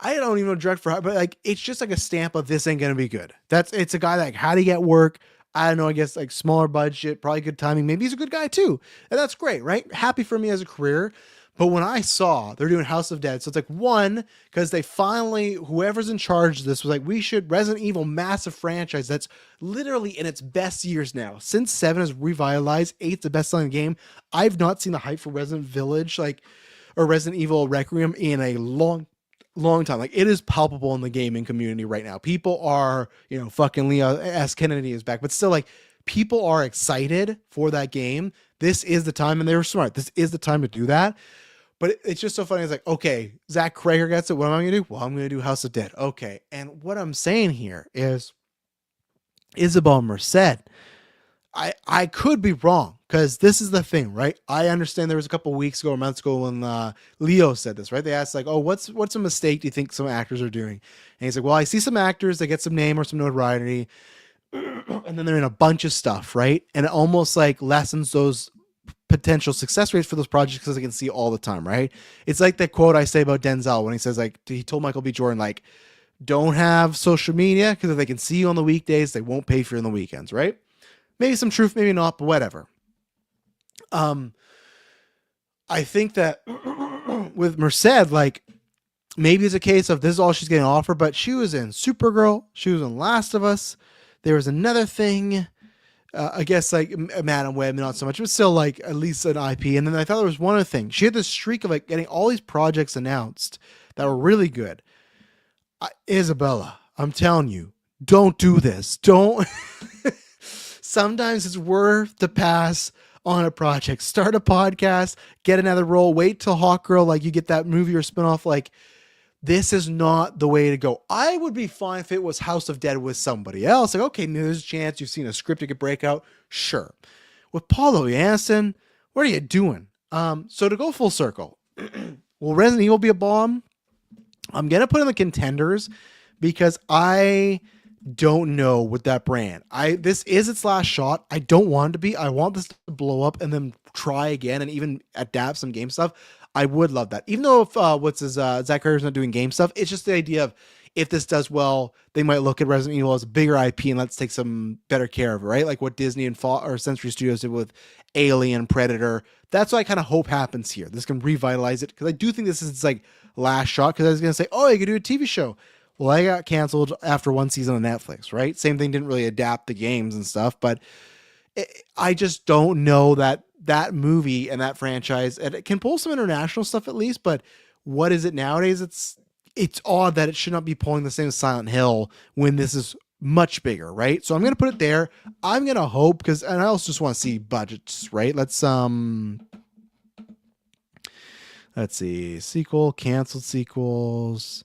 A: don't even know direct for, but like it's just like a stamp of this ain't gonna be good. It's a guy that like, how do you get work? I don't know. I guess like smaller budget, probably good timing. Maybe he's a good guy too, and that's great, right? Happy for me as a career. But when I saw they're doing House of Dead, so it's like one, because they finally, whoever's in charge of this was like, we should, Resident Evil, massive franchise that's literally in its best years now. Since 7 has revitalized, 8's the best selling game. I've not seen the hype for Resident Village, like, or Resident Evil Requiem in a long time. Like, it is palpable in the gaming community right now. People are, fucking Leah S. Kennedy is back, but still, like, people are excited for that game. This is the time, and they were smart. This is the time to do that. But it's just so funny. It's like, okay, Zach Crager gets it. What am I going to do? Well, I'm going to do House of Dead. Okay. And what I'm saying here is Isabel Merced. I could be wrong, because this is the thing, right? I understand there was a couple weeks ago or months ago when Leo said this, right? They asked like, oh, what's a mistake do you think some actors are doing? And he's like, well, I see some actors that get some name or some notoriety, and then they're in a bunch of stuff, right? And it almost like lessens those potential success rates for those projects because they can see all the time, right? It's like the quote I say about Denzel when he says, like, he told Michael B. Jordan, like, don't have social media because if they can see you on the weekdays, they won't pay for you on the weekends, right? Maybe some truth, maybe not, but whatever. I think that with Merced, like, maybe it's a case of this is all she's getting offered, but she was in Supergirl, she was in Last of Us. There was another thing, I guess like Madam Web, not so much, but still like at least an IP. And then I thought there was one other thing. She had this streak of like getting all these projects announced that were really good. Isabella, I'm telling you, don't do this. Don't. Sometimes it's worth the pass on a project. Start a podcast, get another role, wait till Hawk Girl, like you get that movie or spinoff. Like, this is not the way to go. I would be fine if it was House of Dead with somebody else. Like, okay, maybe there's a chance you've seen a script that could break out. Sure. With Paul W. Anderson, what are you doing? So to go full circle, will Resident Evil be a bomb? I'm going to put in the contenders because I don't know with that brand. This is its last shot. I don't want it to be. I want this to blow up and then try again and even adapt some game stuff. I would love that. Even though if Zach Crager's not doing game stuff, it's just the idea of if this does well, they might look at Resident Evil as a bigger IP and let's take some better care of it, right? Like what Disney and or Century Studios did with Alien, Predator. That's what I kind of hope happens here. This can revitalize it because I do think this is its like last shot. Because I was gonna say, oh, you could do a TV show. Well, I got canceled after one season on Netflix, right? Same thing, didn't really adapt the games and stuff, but I just don't know that movie and that franchise, and it can pull some international stuff at least, but what is it nowadays? It's odd that it should not be pulling the same as Silent Hill when this is much bigger, right? So I'm going to put it there. I'm going to hope, and I also just want to see budgets, right? Let's see, sequel, canceled sequels.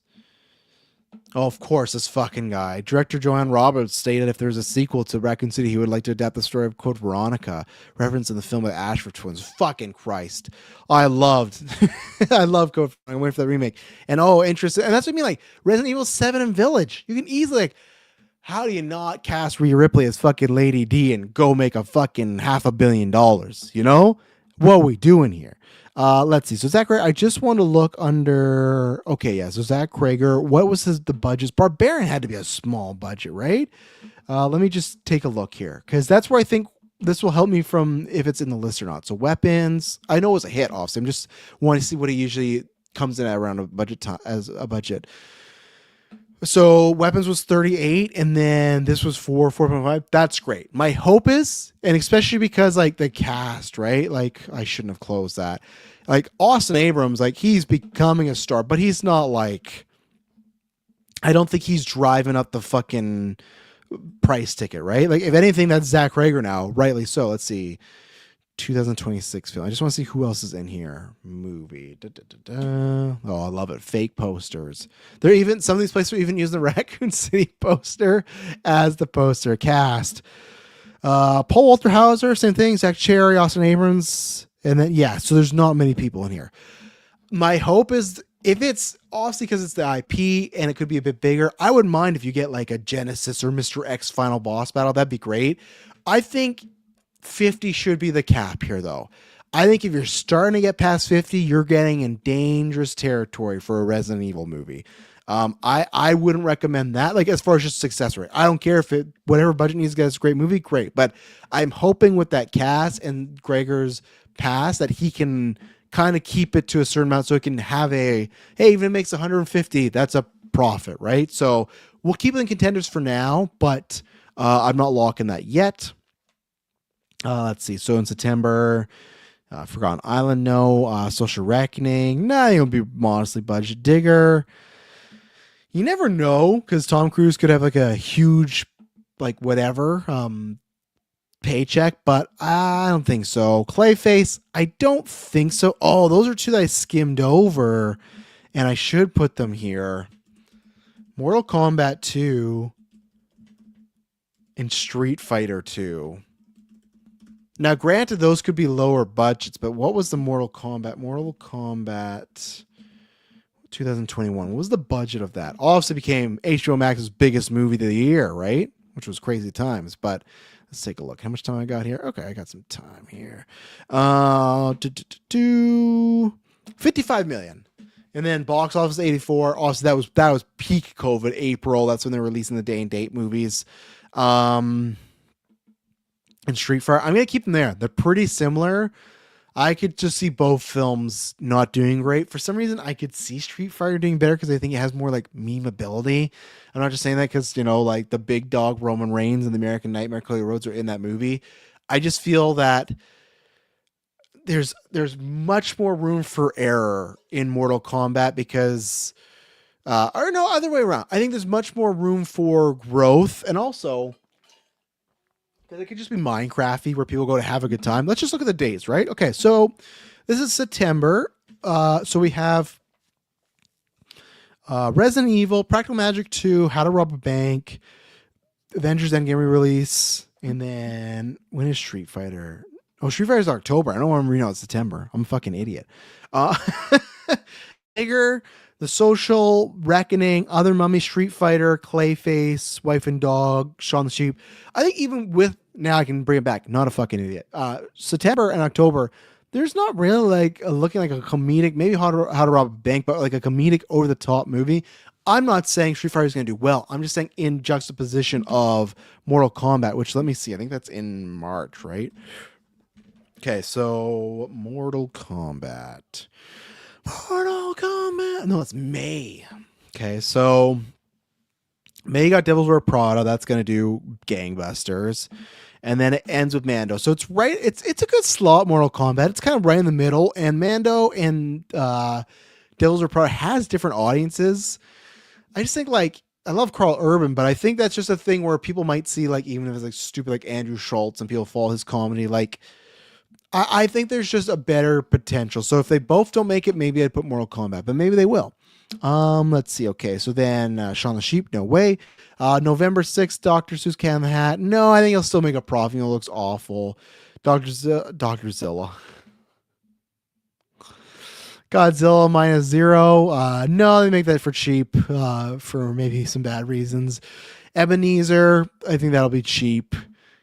A: Oh, of course, this fucking guy. Director Joanne Roberts stated if there's a sequel to Raccoon City, he would like to adapt the story of Code Veronica, reference in the film of the Ashford twins. Fucking Christ. I loved Code Veronica. I went for that remake. And interesting. And that's what I mean, like, Resident Evil 7 and Village. You can easily, like, how do you not cast Rhea Ripley as fucking Lady D and go make a fucking $500 million, you know? What are we doing here? Let's see. So Zach Crager, I just want to look under. Okay, yeah. So Zach Crager, what was the budgets? Barbarian had to be a small budget, right? Let me just take a look here because that's where I think this will help me from if it's in the list or not. So weapons, I know it was a hit off. So I'm just wanting to see what it usually comes in at around a budget time as a budget. So weapons was 38 and then this was 4.5. That's great. My hope is, and especially because like the cast, right? Like I shouldn't have closed that. Like Austin Abrams, like he's becoming a star, but he's not like, I don't think he's driving up the fucking price ticket, right? Like if anything, that's Zach Crager now, rightly so. Let's see. 2026 film. I just want to see who else is in here. Movie. Da, da, da, da. Oh, I love it. Fake posters. They're even, some of these places are even using the Raccoon City poster as the poster. Cast. Paul Walter Hauser, same thing. Zach Cherry, Austin Abrams. And then, yeah, so there's not many people in here. My hope is, if it's obviously because it's the IP and it could be a bit bigger, I wouldn't mind if you get like a Genesis or Mr. X final boss battle. That'd be great. I think 50 should be the cap here, though. I think if you're starting to get past 50, you're getting in dangerous territory for a Resident Evil movie. I wouldn't recommend that. Like, as far as just success rate, I don't care if it, whatever budget needs to get us a great movie, great. But I'm hoping with that cast and Gregor's past that he can kind of keep it to a certain amount so it can have a, hey, even if it makes 150, that's a profit, right? So we'll keep it in contenders for now, but I'm not locking that yet. Let's see. So in September, Forgotten Island, no. Social Reckoning, nah, it'll be modestly budget. Digger, you never know, because Tom Cruise could have like a huge, like whatever, paycheck, but I don't think so. Clayface, I don't think so. Oh, those are two that I skimmed over, and I should put them here. Mortal Kombat 2 and Street Fighter 2. Now, granted, those could be lower budgets, but what was the Mortal Kombat? Mortal Kombat 2021. What was the budget of that? Obviously became HBO Max's biggest movie of the year, right? Which was crazy times, but let's take a look. How much time I got here? Okay, I got some time here. 55 million. And then box office 84. Also, that was peak COVID, April. That's when they're releasing the day and date movies. And Street Fighter, I'm going to keep them there. They're pretty similar. I could just see both films not doing great. For some reason, I could see Street Fighter doing better because I think it has more like memeability. I'm not just saying that because, you know, like the big dog Roman Reigns and the American Nightmare Cody Rhodes are in that movie. I just feel that there's much more room for error in Mortal Kombat because, or no, other way around. I think there's much more room for growth, and also because it could just be Minecrafty where people go to have a good time. Let's just look at the days, right? Okay, so this is September. So we have Resident Evil, Practical Magic 2, How to Rob a Bank, Avengers Endgame re-release, and then when is Street Fighter? Oh, Street Fighter is October. I don't want to read out it's September. I'm a fucking idiot. Bigger, The Social, Reckoning, Other Mummy, Street Fighter, Clayface, Wife and Dog, Shaun the Sheep. I think even with, now I can bring it back, not a fucking idiot. September and October, there's not really like looking like a comedic, maybe How to Rob a Bank, but like a comedic over the top movie. I'm not saying Street Fighter is going to do well. I'm just saying in juxtaposition of Mortal Kombat, which let me see. I think that's in March, right? Okay, so Mortal Kombat. No, it's May. Okay, so May got Devil's Wear Prada. That's gonna do gangbusters, and then it ends with Mando. So it's right. It's a good slot. Mortal Kombat. It's kind of right in the middle. And Mando and Devil's Wear Prada has different audiences. I just think like I love Carl Urban, but I think that's just a thing where people might see like even if it's like stupid like Andrew Schultz and people follow his comedy like. I think there's just a better potential. So if they both don't make it, maybe I'd put Mortal Kombat, but maybe they will. Let's see. Okay, so then Shaun the Sheep, no way. November 6th, Dr. Seuss Cat in the Hat. No, I think he'll still make a profit. It looks awful. Dr. Zilla. Godzilla -0. No, they make that for cheap, for maybe some bad reasons. Ebenezer, I think that'll be cheap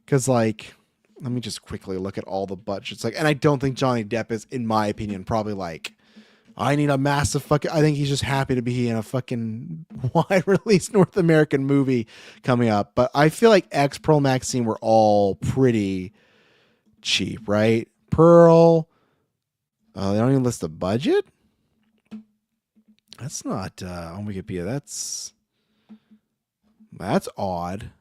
A: because like... Let me just quickly look at all the budgets. Like, and I don't think Johnny Depp is, in my opinion, probably like, I need a massive fucking. I think he's just happy to be in a fucking wide release North American movie coming up. But I feel like X, Pearl, Maxine were all pretty cheap, right? Pearl. They don't even list the budget. That's not on Wikipedia. That's odd.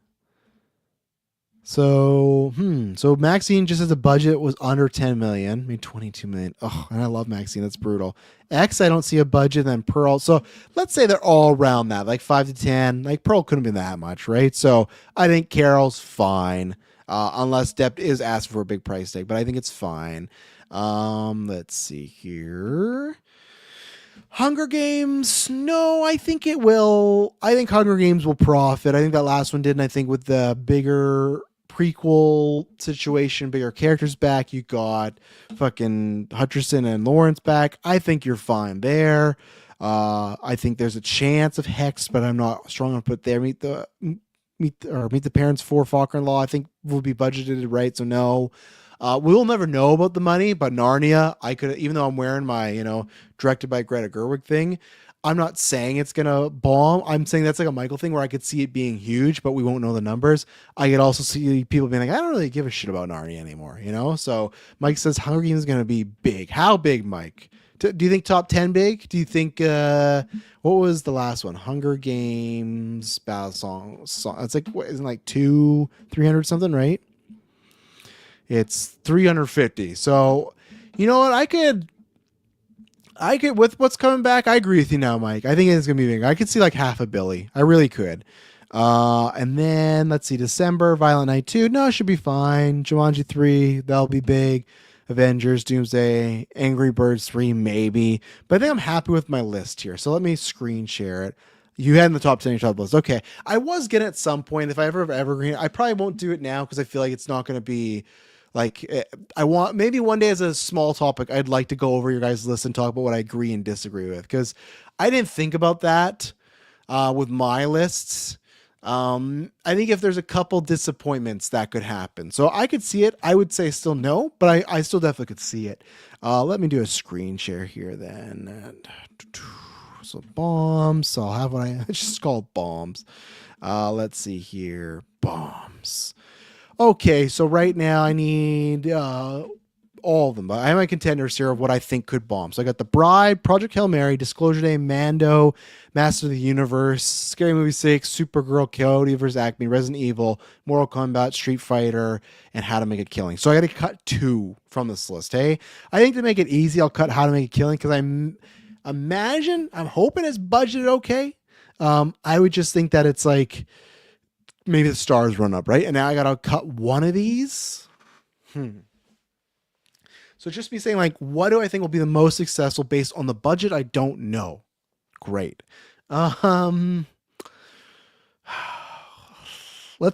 A: So, so Maxine just as a budget was under 10 million, maybe 22 million. Oh, and I love Maxine. That's brutal. X, I don't see a budget. Then Pearl. So let's say they're all around that, like 5 to 10. Like Pearl couldn't be that much, right? So I think Carol's fine. unless Depp is asked for a big price tag, but I think it's fine. Let's see here. Hunger Games, no, I think it will. I think Hunger Games will profit. I think that last one did, and I think with the bigger prequel situation, bigger characters back, you got fucking Hutcherson and Lawrence back. I think you're fine there. I think there's a chance of Hex, but I'm not strong enough to put there. Meet the Parents for Faulkner-in-Law, I think will be budgeted right, so no. We'll never know about the money, but Narnia, I could, even though I'm wearing my, directed by Greta Gerwig thing, I'm not saying it's gonna bomb. I'm saying that's like a Michael thing where I could see it being huge, but we won't know the numbers. I could also see people being like, I don't really give a shit about Narnia anymore, So Mike says Hunger Games is gonna be big. How big, Mike? Do you think top 10 big? Do you think what was the last one? Hunger Games Battle Song. It's like, what, isn't it like 300 something, right? It's 350. So, you know what? I could with what's coming back. I agree with you now, Mike. I think it's gonna be big. I could see like half a Billy. I really could. And then let's see, December, Violent Night 2. No, it should be fine. Jumanji 3, that'll be big. Avengers, Doomsday, Angry Birds 3, maybe. But I think I'm happy with my list here. So let me screen share it. You had in the top 10 of your top list. Okay. I was gonna at some point, if I ever have Evergreen, I probably won't do it now because I feel like it's not gonna be like, I want maybe one day as a small topic, I'd like to go over your guys' list and talk about what I agree and disagree with, because I didn't think about that with my lists. I think if there's a couple disappointments that could happen, so I could see it. I would say still no, but I still definitely could see it. Let me do a screen share here then. And so bombs. So I'll have what I just called bombs. Let's see here. Bombs. Okay, so right now I need all of them. But I have my contenders here of what I think could bomb. So I got The Bride, Project Hail Mary, Disclosure Day, Mando, Master of the Universe, Scary Movie 6, Supergirl, Coyote vs. Acme, Resident Evil, Mortal Kombat, Street Fighter, and How to Make a Killing. So I got to cut 2 from this list, hey? I think to make it easy, I'll cut How to Make a Killing because I'm hoping it's budgeted okay. I would just think that it's like, maybe the stars run up, right? And now I got to cut one of these. So just be saying, like, what do I think will be the most successful based on the budget? I don't know. Great. Let's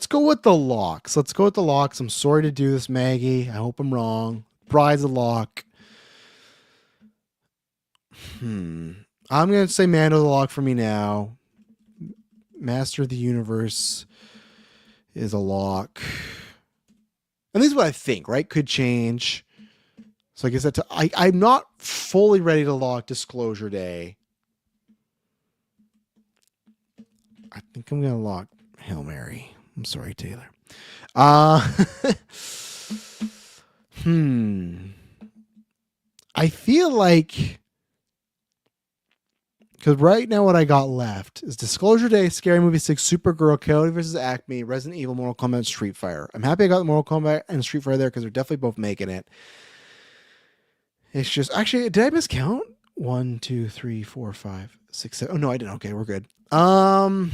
A: go with the locks. I'm sorry to do this, Maggie. I hope I'm wrong. Bride's a lock. I'm going to say Mando's a lock for me now. Master of the Universe is a lock. And this is what I think, right? Could change. So I guess I'm not fully ready to lock Disclosure Day. I think I'm going to lock Hail Mary. I'm sorry, Taylor. I feel like, because right now what I got left is Disclosure Day, Scary Movie 6, Supergirl, Coyote vs. Acme, Resident Evil, Mortal Kombat, Street Fighter. I'm happy I got the Mortal Kombat and Street Fighter there because they're definitely both making it. It's just, actually, did I miscount? 1, 2, 3, 4, 5, 6, 7. Oh, no, I didn't. Okay, we're good. So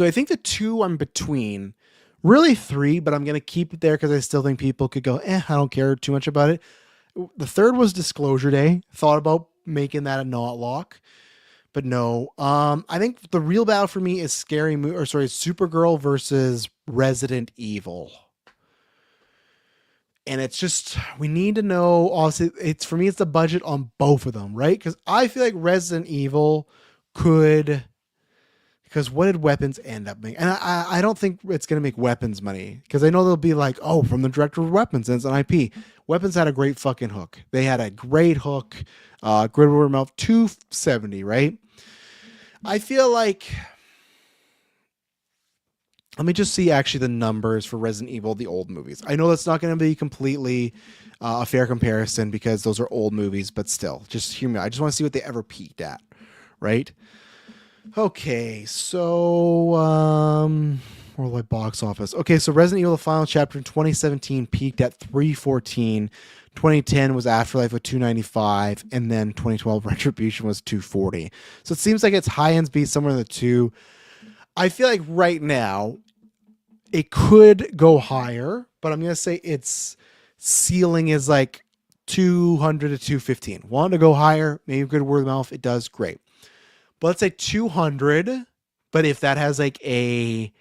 A: I think the 2 I'm between, really 3, but I'm going to keep it there because I still think people could go, I don't care too much about it. The 3rd was Disclosure Day. Thought about making that a not lock, but no. I think the real battle for me is Supergirl versus Resident Evil. And it's just, we need to know, obviously, it's the budget on both of them, right? Because I feel like Resident Evil could, because what did Weapons end up making? And I don't think it's going to make Weapons money, because I know they'll be like, oh, from the director of Weapons, and it's an IP. Weapons had a great fucking hook. They had a great hook. Grid Word Mouth, 270, right? I feel like, let me just see actually the numbers for Resident Evil, the old movies. I know that's not going to be completely a fair comparison because those are old movies, but still, just hear me. I just want to see what they ever peaked at, right? Okay, so worldwide box office. Okay, so Resident Evil: The Final Chapter in 2017 peaked at 314. 2010 was Afterlife with 295, and then 2012 Retribution was 240. So it seems like its high ends be somewhere in the two. I feel like right now, It could go higher, but I'm gonna say its ceiling is like 200 to 215. Want to go higher? Maybe good word of mouth. It does great. But let's say 200. But if that has like let's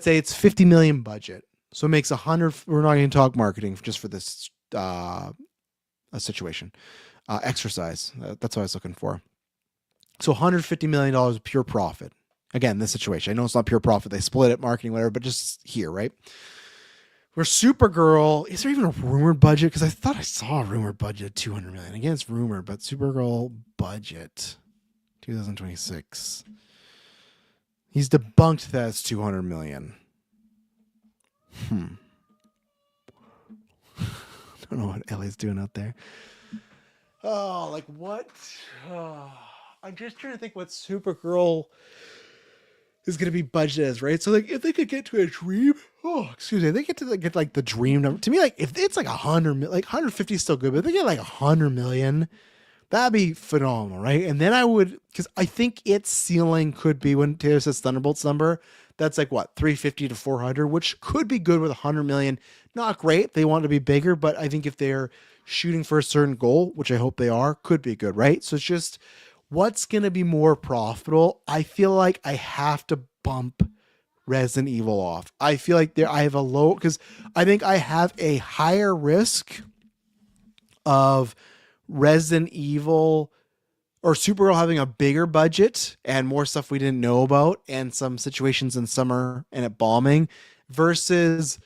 A: say it's 50 million budget, so it makes 100. We're not going to talk marketing just for this a situation. Exercise. That's what I was looking for. So $150 million of pure profit. Again, this situation. I know it's not pure profit. They split it, marketing, whatever, but just here, right? Where Supergirl, is there even a rumored budget? Because I thought I saw a rumored budget of 200 million. Again, it's rumored, but Supergirl budget 2026. He's debunked that it's 200 million. I don't know what Ellie's doing out there. Oh, like what? Oh, I'm just trying to think what Supergirl is going to be budgeted as, right? So like if they could get to a dream, they get to get like the dream number. To me, like if it's like 100 million, like 150 is still good, but if they get like 100 million, that'd be phenomenal, right? And then I would, because I think its ceiling could be when Taylor says Thunderbolts number, that's like what, 350 to 400, which could be good with 100 million. Not great. They want it to be bigger, but I think if they're shooting for a certain goal, which I hope they are, could be good, right? So it's just what's going to be more profitable. I feel like I have to bump Resident Evil off. I feel like I have a low, because I think I have a higher risk of Resident Evil or Supergirl having a bigger budget and more stuff we didn't know about and some situations in summer and it bombing versus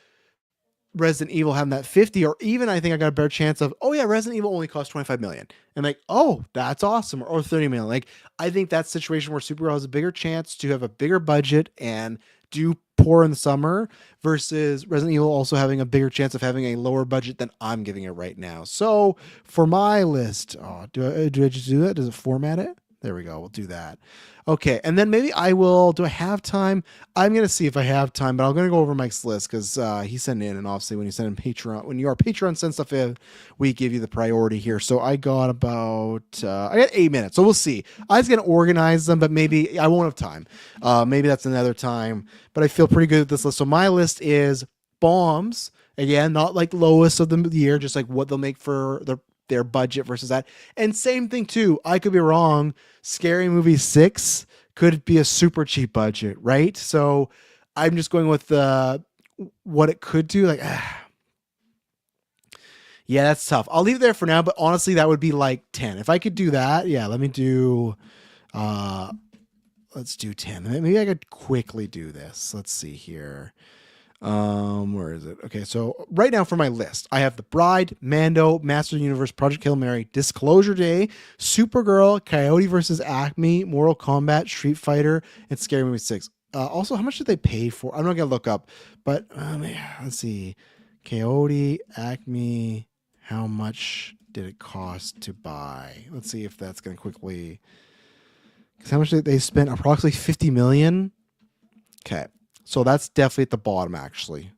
A: Resident Evil having that 50, or even I think I got a better chance of, oh yeah, Resident Evil only cost 25 million. And like, oh, that's awesome. Or 30 million. Like, I think that situation where Supergirl has a bigger chance to have a bigger budget and do poor in the summer versus Resident Evil also having a bigger chance of having a lower budget than I'm giving it right now. So for my list, do I just do that? Does it format it? There we go. We'll do that. Okay. And then maybe I will, do I have time? I'm going to see if I have time, but I'm going to go over Mike's list because he sent in, and obviously when you send in Patreon, when you are Patreon send stuff in, we give you the priority here. So I got about, I got 8 minutes. So we'll see. I was going to organize them, but maybe I won't have time. Maybe that's another time, but I feel pretty good with this list. So my list is bombs. Again, not like lowest of the year, just like what they'll make for their budget versus that. And same thing too. I could be wrong. Scary Movie 6 could be a super cheap budget, right? So I'm just going with what it could do. Like, yeah, that's tough. I'll leave it there for now, but honestly, that would be like 10. If I could do that, yeah, let me do, let's do 10. Maybe I could quickly do this. Let's see here. Where is it? Okay, so right now for my list, I have The Bride, Mando, Master of the Universe, Project Hail Mary, Disclosure Day, Supergirl, Coyote versus Acme, Mortal Kombat, Street Fighter, and Scary Movie 6. Also, how much did they pay for? I'm not gonna look up, but let's see. Coyote, Acme, how much did it cost to buy? Let's see if that's gonna quickly. Because how much did they spend? Approximately 50 million. Okay. So that's definitely at the bottom, actually.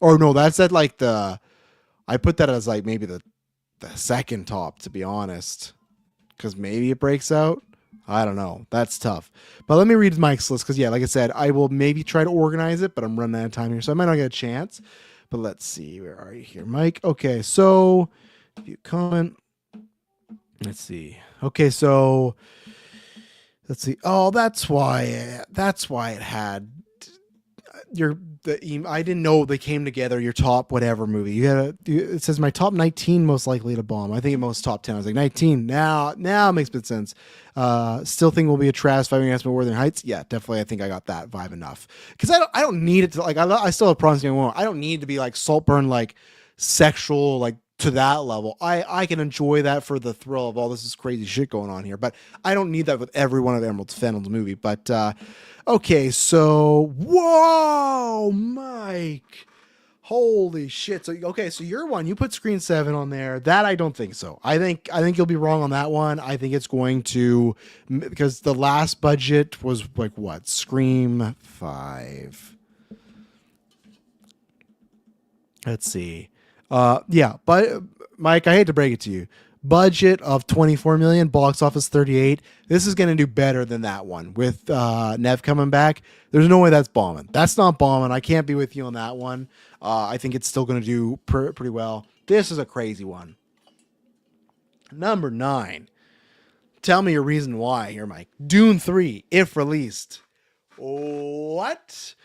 A: Or no, that's at like I put that as like maybe the second top, to be honest. Because maybe it breaks out. I don't know. That's tough. But let me read Mike's list. Because yeah, like I said, I will maybe try to organize it, but I'm running out of time here. So I might not get a chance. But let's see. Where are you here, Mike? Okay, so if you comment. Let's see. Okay, so let's see. Oh, that's why it had I didn't know they came together. Your top whatever movie it says my top 19 most likely to bomb. I think it most top 10. I was like 19. Now it makes good sense. Still think will be a trash fighting against Wuthering Heights. Yeah, definitely. I think I got that vibe enough because I don't need it to like I still have problems getting more. I don't need to be like Saltburn like sexual like to that level. I can enjoy that for the thrill of all this is crazy shit going on here, but I don't need that with every one of Emerald Fennell's movie. But okay, so whoa, Mike, holy shit! So okay, so your one, you put Screen 7 on there. That I don't think so. I think you'll be wrong on that one. I think it's going to because the last budget was like what Scream 5. Let's see. Yeah, but Mike, I hate to break it to you, budget of 24 million, box office 38. This is going to do better than that one with Nev coming back. There's no way that's bombing. That's not bombing. I can't be with you on that one. I think it's still going to do pretty well. This is a crazy one. Number 9. Tell me your reason why here, Mike. Dune 3, if released. What?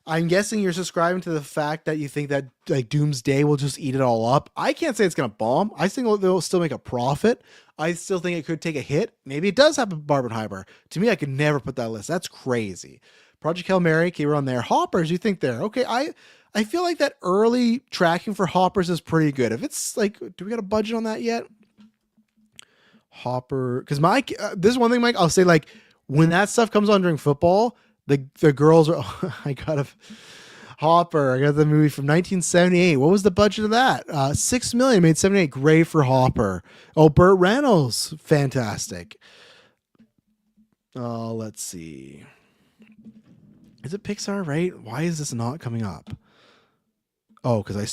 A: I'm guessing you're subscribing to the fact that you think that like Doomsday will just eat it all up. I can't say it's going to bomb. I think they'll still make a profit. I still think it could take a hit. Maybe it does have a Barbenheimer. To me, I could never put that list. That's crazy. Project Hail Mary, okay, we're on there. Hoppers, you think there? Okay, I feel like that early tracking for Hoppers is pretty good. If it's like, do we got a budget on that yet? Hopper, because Mike, this is one thing, Mike, I'll say, like, when that stuff comes on during football, the girls are, I got a Hopper. I got the movie from 1978. What was the budget of that? $6 million, made 78. Great for Hopper. Oh, Burt Reynolds, fantastic. Let's see. Is it Pixar, right? Why is this not coming up? Oh, because I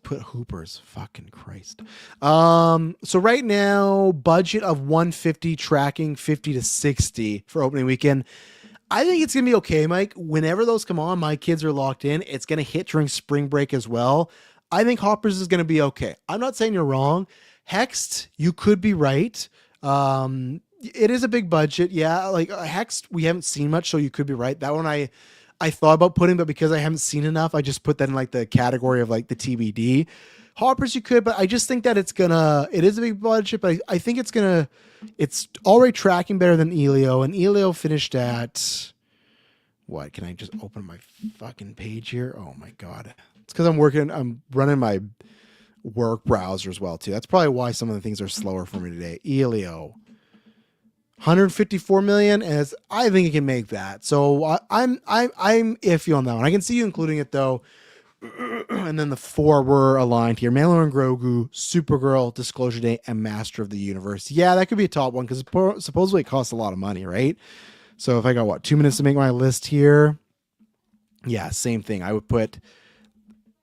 A: put Hoopers. Fucking Christ. So right now, budget of 150, tracking 50 to 60 for opening weekend. I think it's gonna be okay, Mike. Whenever those come on, my kids are locked in. It's gonna hit during spring break as well. I think Hoppers is gonna be okay. I'm not saying you're wrong. Hexed, you could be right. It is a big budget, yeah. Like Hexed, we haven't seen much, so you could be right. That one I thought about putting, but because I haven't seen enough, I just put that in like the category of like the TBD. Hoppers you could, but I just think that it is a big budget, but I think it's already tracking better than Elio, and Elio finished at, what, can I just open my fucking page here? Oh my God. It's because I'm running my work browser as well too. That's probably why some of the things are slower for me today. Elio. 154 million, and I think it can make that. So I'm iffy on that one. I can see you including it though. And then the 4 were aligned here: Mandalorian, Grogu, Supergirl, Disclosure Day, and Master of the Universe. Yeah, that could be a top one because supposedly it costs a lot of money, right? So if I got 2 minutes to make my list here, yeah, same thing. I would put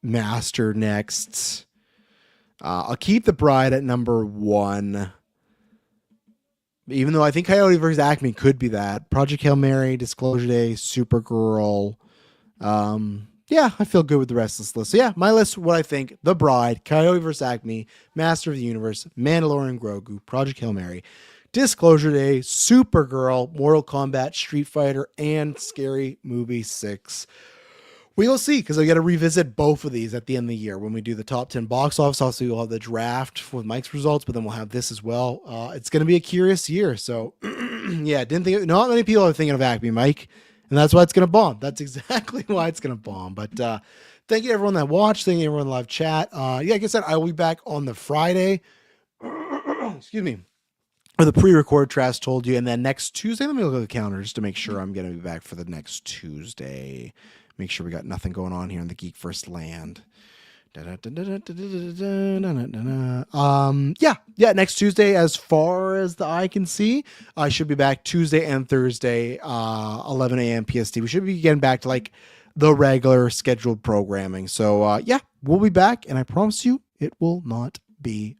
A: Master next. I'll keep The Bride at number 1. Even though I think Coyote vs. Acme could be that. Project Hail Mary, Disclosure Day, Supergirl. Yeah, I feel good with the rest of this list. So yeah, my list, what I think: The Bride, Coyote vs. Acme, Master of the Universe, Mandalorian, Grogu, Project Hail Mary, Disclosure Day, Supergirl, Mortal Kombat, Street Fighter, and Scary Movie 6. We will see, because I got to revisit both of these at the end of the year when we do the top 10 box office. Also, we'll have the draft with Mike's results, but then we'll have this as well. It's going to be a curious year. So, yeah, not many people are thinking of Acme, Mike, and that's why it's going to bomb. That's exactly why it's going to bomb. But thank you to everyone that watched. Thank you to everyone in live chat. Yeah, like I said, I will be back on the Friday. Excuse me. Or the pre-record Trash told you. And then next Tuesday, let me look at the calendar just to make sure I'm going to be back for the next Tuesday. Make sure we got nothing going on here in the Geek First land. Yeah, next Tuesday, as far as the eye can see, I should be back Tuesday and Thursday, 11 a.m. PST. We should be getting back to like the regular scheduled programming. So yeah, we'll be back, and I promise you it will not be